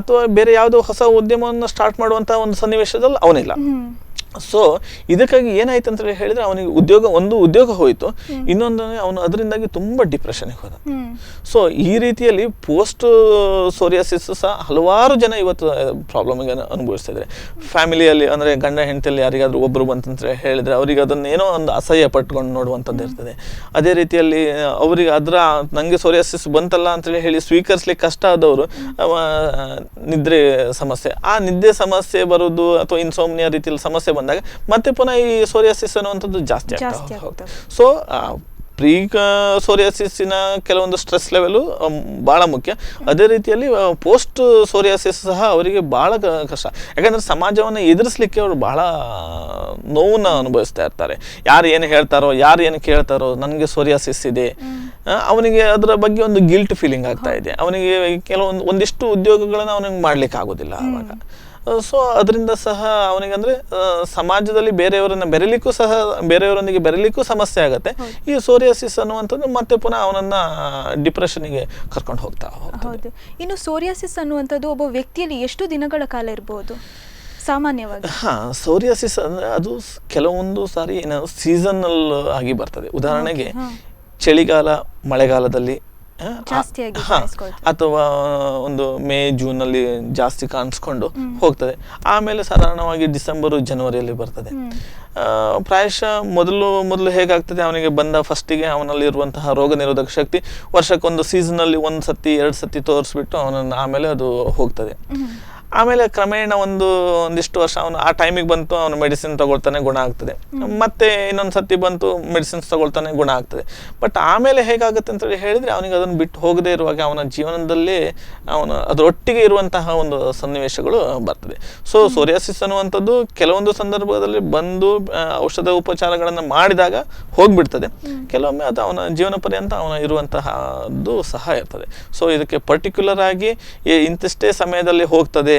ಅಥವಾ ಬೇರೆ ಯಾವುದೋ ಹೊಸ ಉದ್ಯಮವನ್ನು ಸ್ಟಾರ್ಟ್ ಮಾಡುವಂಥ ಒಂದು ಸನ್ನಿವೇಶದಲ್ಲಿ ಅವನಿಲ್ಲ. ಸೊ ಇದಕ್ಕಾಗಿ ಏನಾಯ್ತು ಅಂತ ಹೇಳಿದ್ರೆ ಅವನಿಗೆ ಉದ್ಯೋಗ ಹೋಯಿತು, ಇನ್ನೊಂದು ಅವನು ಅದರಿಂದಾಗಿ ತುಂಬ ಡಿಪ್ರೆಷನ್ಗೆ ಹೋದ. ಸೊ ಈ ರೀತಿಯಲ್ಲಿ ಪೋಸ್ಟ್ ಸೋರಿಯಾಸಿಸ್ ಸಹ ಹಲವಾರು ಜನ ಇವತ್ತು ಪ್ರಾಬ್ಲಮ್ಗೆ ಅನುಭವಿಸ್ತಾ ಇದ್ದಾರೆ. ಫ್ಯಾಮಿಲಿಯಲ್ಲಿ ಅಂದರೆ ಗಂಡ ಹೆಂಡತಿಯಲ್ಲಿ ಯಾರಿಗಾದ್ರೂ ಒಬ್ಬರು ಬಂತಂತ ಹೇಳಿದ್ರೆ ಅವರಿಗೆ ಅದನ್ನೇನೋ ಒಂದು ಅಸಹ್ಯ ಪಟ್ಕೊಂಡು ನೋಡುವಂಥದ್ದು ಇರ್ತದೆ. ಅದೇ ರೀತಿಯಲ್ಲಿ ಅವರಿಗೆ ನನಗೆ ಸೋರಿಯಾಸಿಸ್ ಬಂತಲ್ಲ ಅಂತೇಳಿ ಹೇಳಿ ಸ್ವೀಕರಿಸ್ಲಿಕ್ಕೆ ಕಷ್ಟ ಆದವರು ನಿದ್ರೆ ಸಮಸ್ಯೆ, ಆ ನಿದ್ದೆ ಸಮಸ್ಯೆ ಬರೋದು ಅಥವಾ ಇನ್ಸೋಮ್ನಿಯಾ ರೀತಿಯಲ್ಲಿ ಸಮಸ್ಯೆ ಬಂದಾಗ ಮತ್ತೆ ಪುನಃ ಈ ಸೋರಿಯಾಸಿಸ್ ಅನ್ನುವಂಥದ್ದು ಜಾಸ್ತಿ ಆಗ್ತಾ ಹೋಗ್ತದೆ. ಸೊ ಪ್ರೀ ಸೋರಿಯಾಸಿಸ್ಸಿನ ಕೆಲವೊಂದು ಸ್ಟ್ರೆಸ್ ಲೆವೆಲು ಭಾಳ ಮುಖ್ಯ. ಅದೇ ರೀತಿಯಲ್ಲಿ ಪೋಸ್ಟ್ ಸೋರಿಯಾಸಿಸ್ ಸಹ ಅವರಿಗೆ ಭಾಳ ಕಷ್ಟ. ಯಾಕಂದರೆ ಸಮಾಜವನ್ನು ಎದುರಿಸಲಿಕ್ಕೆ ಅವರು ಭಾಳ ನೋವನ್ನು ಅನುಭವಿಸ್ತಾ ಇರ್ತಾರೆ. ಯಾರು ಏನು ಹೇಳ್ತಾರೋ, ಯಾರು ಏನು ಕೇಳ್ತಾರೋ, ನನಗೆ ಸೋರಿಯಾಸಿಸ್ ಇದೆ, ಅವನಿಗೆ ಅದರ ಬಗ್ಗೆ ಒಂದು ಗಿಲ್ಟ್ ಫೀಲಿಂಗ್ ಆಗ್ತಾ ಇದೆ. ಅವನಿಗೆ ಒಂದಿಷ್ಟು ಉದ್ಯೋಗಗಳನ್ನು ಅವನಿಗೆ ಮಾಡಲಿಕ್ಕೆ ಆಗೋದಿಲ್ಲ ಆವಾಗ. ಸೊ ಅದರಿಂದ ಸಹ ಅವನಿಗಂದರೆ ಸಮಾಜದಲ್ಲಿ ಬೇರೆಯವರೊಂದಿಗೆ ಬೆರೆಲಿಕ್ಕೂ ಸಮಸ್ಯೆ ಆಗುತ್ತೆ. ಈ ಸೋರಿಯಾಸಿಸ್ ಅನ್ನುವಂಥದ್ದು ಮತ್ತೆ ಪುನಃ ಅವನನ್ನು ಡಿಪ್ರೆಷನ್ಗೆ ಕರ್ಕೊಂಡು ಹೋಗ್ತಾ ಹೌದು. ಇನ್ನು ಸೋರಿಯಾಸಿಸ್ ಅನ್ನುವಂಥದ್ದು ಒಬ್ಬ ವ್ಯಕ್ತಿಯಲ್ಲಿ ಎಷ್ಟು ದಿನಗಳ ಕಾಲ ಇರಬಹುದು ಸಾಮಾನ್ಯವಾಗಿ? ಸೋರಿಯಾಸಿಸ್ ಅಂದರೆ ಅದು ಕೆಲವೊಂದು ಸಾರಿ ಸೀಸನಲ್ ಆಗಿ ಬರ್ತದೆ. ಉದಾಹರಣೆಗೆ ಚಳಿಗಾಲ ಮಳೆಗಾಲದಲ್ಲಿ ಅಥವಾ ಒಂದು ಮೇ ಜೂನಲ್ಲಿ ಜಾಸ್ತಿ ಕಾಣಿಸ್ಕೊಂಡು ಹೋಗ್ತದೆ. ಆಮೇಲೆ ಸಾಧಾರಣವಾಗಿ ಡಿಸೆಂಬರು ಜನವರಿಯಲ್ಲಿ ಬರ್ತದೆ. ಪ್ರಾಯಶಃ ಮೊದಲು ಹೇಗಾಗ್ತದೆ, ಅವನಿಗೆ ಬಂದ ಫಸ್ಟಿಗೆ ಅವನಲ್ಲಿರುವಂತಹ ರೋಗ ನಿರೋಧಕ ಶಕ್ತಿ ವರ್ಷಕ್ಕೊಂದು ಸೀಸನಲ್ಲಿ 1 ಸತಿ 2 ಸತಿ ತೋರಿಸ್ಬಿಟ್ಟು ಅವನನ್ನು ಆಮೇಲೆ ಅದು ಹೋಗ್ತದೆ. ಆಮೇಲೆ ಕ್ರಮೇಣ ಒಂದಿಷ್ಟು ವರ್ಷ ಅವನು ಆ ಟೈಮಿಗೆ ಬಂತು, ಅವನು ಮೆಡಿಸಿನ್ ತಗೊಳ್ತಾನೆ, ಗುಣ ಆಗ್ತದೆ. ಮತ್ತೆ ಇನ್ನೊಂದು ಸತಿ ಬಂತು, ಮೆಡಿಸಿನ್ಸ್ ತಗೊಳ್ತಾನೆ, ಗುಣ ಆಗ್ತದೆ. ಬಟ್ ಆಮೇಲೆ ಹೇಗಾಗುತ್ತೆ ಅಂತೇಳಿ ಹೇಳಿದರೆ ಅವನಿಗೆ ಅದನ್ನು ಬಿಟ್ಟು ಹೋಗದೇ ಇರುವಾಗ ಅವನ ಜೀವನದಲ್ಲಿ ಅದರೊಟ್ಟಿಗೆ ಇರುವಂತಹ ಒಂದು ಸನ್ನಿವೇಶಗಳು ಬರ್ತದೆ. ಸೊ ಸೋರಿಯಾಸಿಸ್ ಅನ್ನುವಂಥದ್ದು ಕೆಲವೊಂದು ಸಂದರ್ಭದಲ್ಲಿ ಬಂದು ಔಷಧ ಉಪಚಾರಗಳನ್ನು ಮಾಡಿದಾಗ ಹೋಗ್ಬಿಡ್ತದೆ. ಕೆಲವೊಮ್ಮೆ ಅದು ಅವನ ಜೀವನ ಪರ್ಯಂತ ಅವನ ಇರುವಂತಹದ್ದು ಸಹ ಇರ್ತದೆ. ಸೊ ಇದಕ್ಕೆ ಪರ್ಟಿಕ್ಯುಲರ್ ಆಗಿ ಇಂತಿಷ್ಟೇ ಸಮಯದಲ್ಲಿ ಹೋಗ್ತದೆ,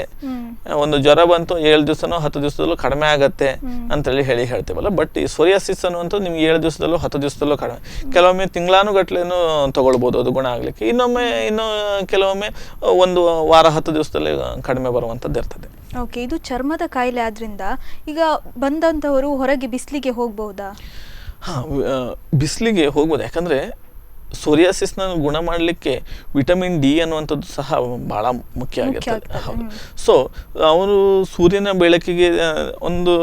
ಒಂದು ಜ್ವರ ಬಂತು 7 ದಿವಸನೋ 10 ದಿವಸದಲ್ಲೂ ಕಡಿಮೆ ಆಗತ್ತೆ ಅಂತೇಳಿ ಹೇಳ್ತೇವಲ್ಲ. ಬಟ್ ಈ ಸೋರಿಯಾಸಿಸ್ ಅನ್ನುವಂಥದ್ದು ನಿಮ್ಗೆ 7 ದಿವಸದಲ್ಲೂ 10 ದಿವಸದಲ್ಲೂ ಕಡಿಮೆ, ಕೆಲವೊಮ್ಮೆ ತಿಂಗಳಾನುಗಟ್ಲೆನೂ ತಗೊಳ್ಬೋದು ಅದು ಗುಣ ಆಗಲಿಕ್ಕೆ. ಇನ್ನು ಕೆಲವೊಮ್ಮೆ 1 ವಾರ 10 ದಿವಸದಲ್ಲಿ ಕಡಿಮೆ ಬರುವಂಥದ್ದು ಇರ್ತದೆ. ಓಕೆ, ಇದು ಚರ್ಮದ ಕಾಯಿಲೆ ಆದ್ರಿಂದ ಈಗ ಬಂದಂಥವರು ಹೊರಗೆ ಬಿಸಿಲಿಗೆ ಹೋಗ್ಬಹುದಾ? ಬಿಸಿಲಿಗೆ ಹೋಗ್ಬೋದು. ಯಾಕಂದರೆ ಸೋರಿಯಾಸಿಸ್ನ ಗುಣ ಮಾಡಲಿಕ್ಕೆ ವಿಟಮಿನ್ ಡಿ ಅನ್ನುವಂಥದ್ದು ಸಹ ಭಾಳ ಮುಖ್ಯ ಆಗಿರ್ತದೆ. ಹೌದು. ಸೊ ಅವರು ಸೂರ್ಯನ ಬೆಳಕಿಗೆ ಒಂದು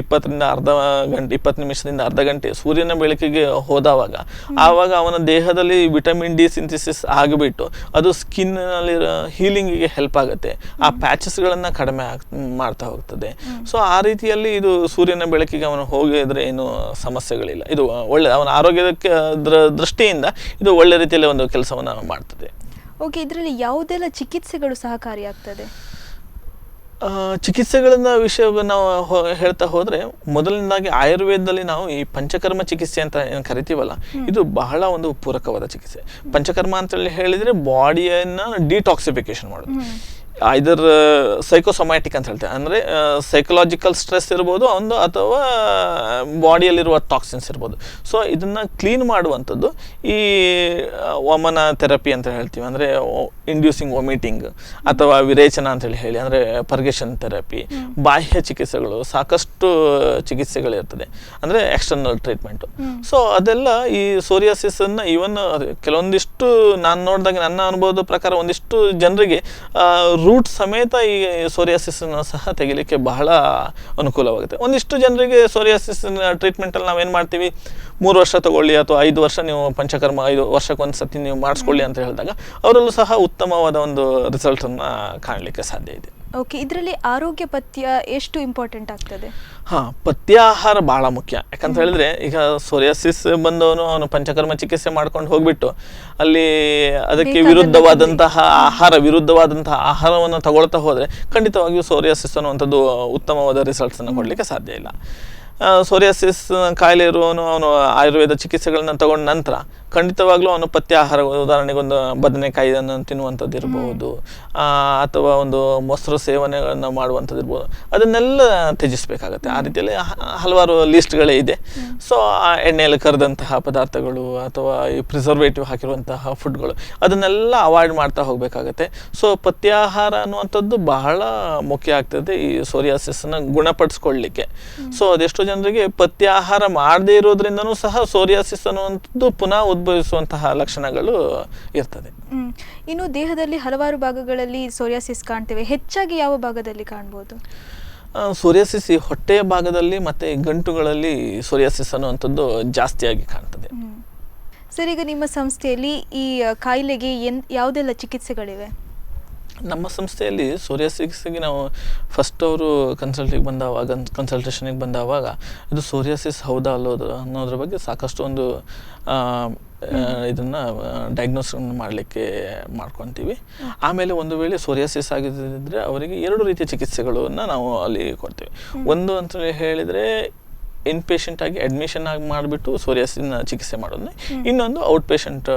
20 ನಿಮಿಷದಿಂದ ಅರ್ಧ ಗಂಟೆ ಸೂರ್ಯನ ಬೆಳಕಿಗೆ ಹೋದವಾಗ ಆವಾಗ ಅವನ ದೇಹದಲ್ಲಿ ವಿಟಮಿನ್ ಡಿ ಸಿಂಥಿಸಿಸ್ ಆಗಿಬಿಟ್ಟು ಅದು ಸ್ಕಿನ್ನಲ್ಲಿ ಹೀಲಿಂಗಿಗೆ ಹೆಲ್ಪ್ ಆಗುತ್ತೆ. ಆ ಪ್ಯಾಚಸ್ಗಳನ್ನು ಕಡಿಮೆ ಮಾಡ್ತಾ ಹೋಗ್ತದೆ. ಸೊ ಆ ರೀತಿಯಲ್ಲಿ ಇದು ಸೂರ್ಯನ ಬೆಳಕಿಗೆ ಅವನು ಹೋಗಿದ್ರೆ ಏನು ಸಮಸ್ಯೆಗಳಿಲ್ಲ. ಇದು ಒಳ್ಳೆ ಅವನ ಆರೋಗ್ಯಕ್ಕೆ ದೃಷ್ಟಿಯಿಂದ ಇದು ಒಳ್ಳೆ ರೀತಿಯಲ್ಲಿ ಒಂದು ಕೆಲಸವನ್ನು ಮಾಡ್ತದೆ. ಓಕೆ, ಇದರಲ್ಲಿ ಯಾವುದೆಲ್ಲ ಚಿಕಿತ್ಸೆಗಳು ಸಹಕಾರಿಯಾಗ್ತದೆ? ಚಿಕಿತ್ಸೆಗಳನ್ನ ವಿಷಯ ನಾವು ಹೇಳ್ತಾ ಹೋದರೆ ಮೊದಲನೇದಾಗಿ ಆಯುರ್ವೇದದಲ್ಲಿ ನಾವು ಈ ಪಂಚಕರ್ಮ ಚಿಕಿತ್ಸೆ ಅಂತ ಏನು ಕರಿತೀವಲ್ಲ, ಇದು ಬಹಳ ಒಂದು ಪೂರಕವಾದ ಚಿಕಿತ್ಸೆ. ಪಂಚಕರ್ಮ ಅಂತೇಳಿ ಹೇಳಿದರೆ ಬಾಡಿಯನ್ನು ಡಿಟಾಕ್ಸಿಫಿಕೇಶನ್ ಮಾಡೋದು. ಐದರ್ ಸೈಕೋಸೊಮ್ಯಾಟಿಕ್ ಅಂತ ಹೇಳ್ತೇವೆ, ಅಂದರೆ ಸೈಕಲಾಜಿಕಲ್ ಸ್ಟ್ರೆಸ್ ಇರ್ಬೋದು ಒಂದು, ಅಥವಾ ಬಾಡಿಯಲ್ಲಿರುವ ಟಾಕ್ಸಿನ್ಸ್ ಇರ್ಬೋದು. ಸೊ ಇದನ್ನು ಕ್ಲೀನ್ ಮಾಡುವಂಥದ್ದು ಈ ವಮನ ಥೆರಪಿ ಅಂತ ಹೇಳ್ತೀವಿ, ಅಂದರೆ ಇಂಡ್ಯೂಸಿಂಗ್ ವಾಮಿಟಿಂಗ್ ಅಥವಾ ವಿರೇಚನ ಅಂತೇಳಿ ಹೇಳಿ, ಅಂದರೆ ಪರ್ಗೇಷನ್ ಥೆರಪಿ, ಬಾಹ್ಯ ಚಿಕಿತ್ಸೆಗಳು, ಸಾಕಷ್ಟು ಚಿಕಿತ್ಸೆಗಳಿರ್ತದೆ, ಅಂದರೆ ಎಕ್ಸ್ಟರ್ನಲ್ ಟ್ರೀಟ್ಮೆಂಟು. ಸೊ ಅದೆಲ್ಲ ಈ ಸೋರಿಯಾಸಿಸನ್ನು ಈವನ್ ಕೆಲವೊಂದಿಷ್ಟು ನಾನು ನೋಡಿದಾಗ ನನ್ನ ಅನುಭವದ ಪ್ರಕಾರ ಒಂದಿಷ್ಟು ಜನರಿಗೆ ರೂಟ್ ಸಮೇತ ಈ ಸೋರಿಯಾಸಿಸನ್ನು ಸಹ ತೆಗಿಲಿಕ್ಕೆ ಬಹಳ ಅನುಕೂಲವಾಗುತ್ತೆ. ಒಂದಿಷ್ಟು ಜನರಿಗೆ ಸೋರಿಯಾಸಿಸ್ನ ಟ್ರೀಟ್ಮೆಂಟಲ್ಲಿ ನಾವೇನು ಮಾಡ್ತೀವಿ, 3 ವರ್ಷ ತಗೊಳ್ಳಿ ಅಥವಾ 5 ವರ್ಷ ನೀವು ಪಂಚಕರ್ಮ 5 ವರ್ಷಕ್ಕೊಂದು ಸತಿ ನೀವು ಮಾಡಿಸ್ಕೊಳ್ಳಿ ಅಂತ ಹೇಳಿದಾಗ ಅವರಲ್ಲೂ ಸಹ ಉತ್ತಮವಾದ ಒಂದು ರಿಸಲ್ಟನ್ನು ಕಾಣಲಿಕ್ಕೆ ಸಾಧ್ಯ ಇದೆ. ಓಕೆ, ಇದರಲ್ಲಿ ಆರೋಗ್ಯ ಪಥ್ಯ ಎಷ್ಟು ಇಂಪಾರ್ಟೆಂಟ್ ಆಗ್ತದೆ? ಪಥ್ಯಾಹಾರ ಭಾಳ ಮುಖ್ಯ. ಯಾಕಂತ ಹೇಳಿದ್ರೆ ಈಗ ಸೋರಿಯಾಸಿಸ್ ಬಂದವನು ಅವನು ಪಂಚಕರ್ಮ ಚಿಕಿತ್ಸೆ ಮಾಡ್ಕೊಂಡು ಹೋಗ್ಬಿಟ್ಟು ಅಲ್ಲಿ ಅದಕ್ಕೆ ವಿರುದ್ಧವಾದಂತಹ ಆಹಾರವನ್ನು ತಗೊಳ್ತಾ ಹೋದರೆ ಖಂಡಿತವಾಗಿಯೂ ಸೋರಿಯಾಸಿಸ್ ಅನ್ನುವಂಥದ್ದು ಉತ್ತಮವಾದ ರಿಸಲ್ಟ್ಸನ್ನು ಕೊಡಲಿಕ್ಕೆ ಸಾಧ್ಯ ಇಲ್ಲ. ಸೋರಿಯಾಸಿಸ್ ಕಾಯಿಲೆ ಇರುವವನು ಅವನು ಆಯುರ್ವೇದ ಚಿಕಿತ್ಸೆಗಳನ್ನ ತಗೊಂಡ ನಂತರ ಖಂಡಿತವಾಗ್ಲೂ ಅವನು ಪಥ್ಯಾಹಾರ, ಉದಾಹರಣೆಗೆ ಒಂದು ಬದನೆಕಾಯಿಯನ್ನು ತಿನ್ನುವಂಥದ್ದು ಇರ್ಬೋದು, ಅಥವಾ ಒಂದು ಮೊಸರು ಸೇವನೆಗಳನ್ನು ಮಾಡುವಂಥದ್ದು ಇರ್ಬೋದು, ಅದನ್ನೆಲ್ಲ ತ್ಯಜಿಸಬೇಕಾಗತ್ತೆ. ಆ ರೀತಿಯಲ್ಲಿ ಹಲವಾರು ಲಿಸ್ಟ್ಗಳೇ ಇದೆ. ಸೊ ಆ ಎಣ್ಣೆಯಲ್ಲಿ ಕರೆದಂತಹ ಪದಾರ್ಥಗಳು ಅಥವಾ ಈ ಪ್ರಿಸರ್ವೇಟಿವ್ ಹಾಕಿರುವಂತಹ ಫುಡ್ಗಳು ಅದನ್ನೆಲ್ಲ ಅವಾಯ್ಡ್ ಮಾಡ್ತಾ ಹೋಗಬೇಕಾಗತ್ತೆ. ಸೊ ಪಥ್ಯಾಹಾರ ಅನ್ನುವಂಥದ್ದು ಬಹಳ ಮುಖ್ಯ ಆಗ್ತದೆ ಈ ಸೋರಿಯಾಸಿಸ್ನ ಗುಣಪಡಿಸ್ಕೊಳ್ಳಿಕ್ಕೆ. ಸೊ ಅದೆಷ್ಟೋ ಜನರಿಗೆ ಪಥ್ಯಾಹಾರ ಮಾಡದೇ ಇರೋದ್ರಿಂದನೂ ಸಹ ಸೋರಿಯಾಸಿಸ್ ಅನ್ನುವಂಥದ್ದು ಪುನಃ ಉದ್ಭವಿಸುವಂತಹ ಲಕ್ಷಣಗಳು ಇರ್ತದೆ. ಇನ್ನು ದೇಹದಲ್ಲಿ ಹಲವಾರು ಭಾಗಗಳಲ್ಲಿ ಸೋರಿಯಾಸಿಸ್ ಕಾಣ್ತೇವೆ, ಹೆಚ್ಚಾಗಿ ಯಾವ ಭಾಗದಲ್ಲಿ ಕಾಣ್ಬೋದು? ಸೋರಿಯಾಸಿಸ್ ಈ ಹೊಟ್ಟೆಯ ಭಾಗದಲ್ಲಿ ಮತ್ತು ಗಂಟುಗಳಲ್ಲಿ ಸೋರಿಯಾಸಿಸ್ ಅನ್ನುವಂಥದ್ದು ಜಾಸ್ತಿಯಾಗಿ ಕಾಣ್ತದೆ. ಸರ್, ಈಗ ನಿಮ್ಮ ಸಂಸ್ಥೆಯಲ್ಲಿ ಈ ಕಾಯಿಲೆಗೆ ಯಾವುದೆಲ್ಲ ಚಿಕಿತ್ಸೆಗಳಿವೆ? ನಮ್ಮ ಸಂಸ್ಥೆಯಲ್ಲಿ ಸೋರಿಯಾಸಿಸ್ಗೆ ನಾವು ಫಸ್ಟ್ ಅವರು ಕನ್ಸಲ್ಟೇಷನಿಗೆ ಬಂದವಾಗ ಇದು ಸೋರಿಯಾಸಿಸ್ ಹೌದಾ ಅನ್ನೋದ್ರ ಬಗ್ಗೆ ಸಾಕಷ್ಟು ಒಂದು ಇದನ್ನು ಡಯಾಗ್ನೋಸ್ ಮಾಡಲಿಕ್ಕೆ ಮಾಡ್ಕೊತೀವಿ. ಆಮೇಲೆ ಒಂದು ವೇಳೆ ಸೋರಿಯಾಸಿಸ್ ಆಗಿದ್ದರೆ ಅವರಿಗೆ 2 ರೀತಿಯ ಚಿಕಿತ್ಸೆಗಳನ್ನು ನಾವು ಅಲ್ಲಿ ಕೊಡ್ತೀವಿ. ಒಂದು ಅಂತ ಹೇಳಿದರೆ ಇನ್ ಪೇಷಂಟ್ ಆಗಿ ಅಡ್ಮಿಷನ್ ಆಗಿ ಮಾಡಿಬಿಟ್ಟು ಸೋರಿಯಾಸಿಸ್ನ ಚಿಕಿತ್ಸೆ ಮಾಡೋದು, ಇನ್ನೊಂದು ಔಟ್ ಪೇಷಂಟ್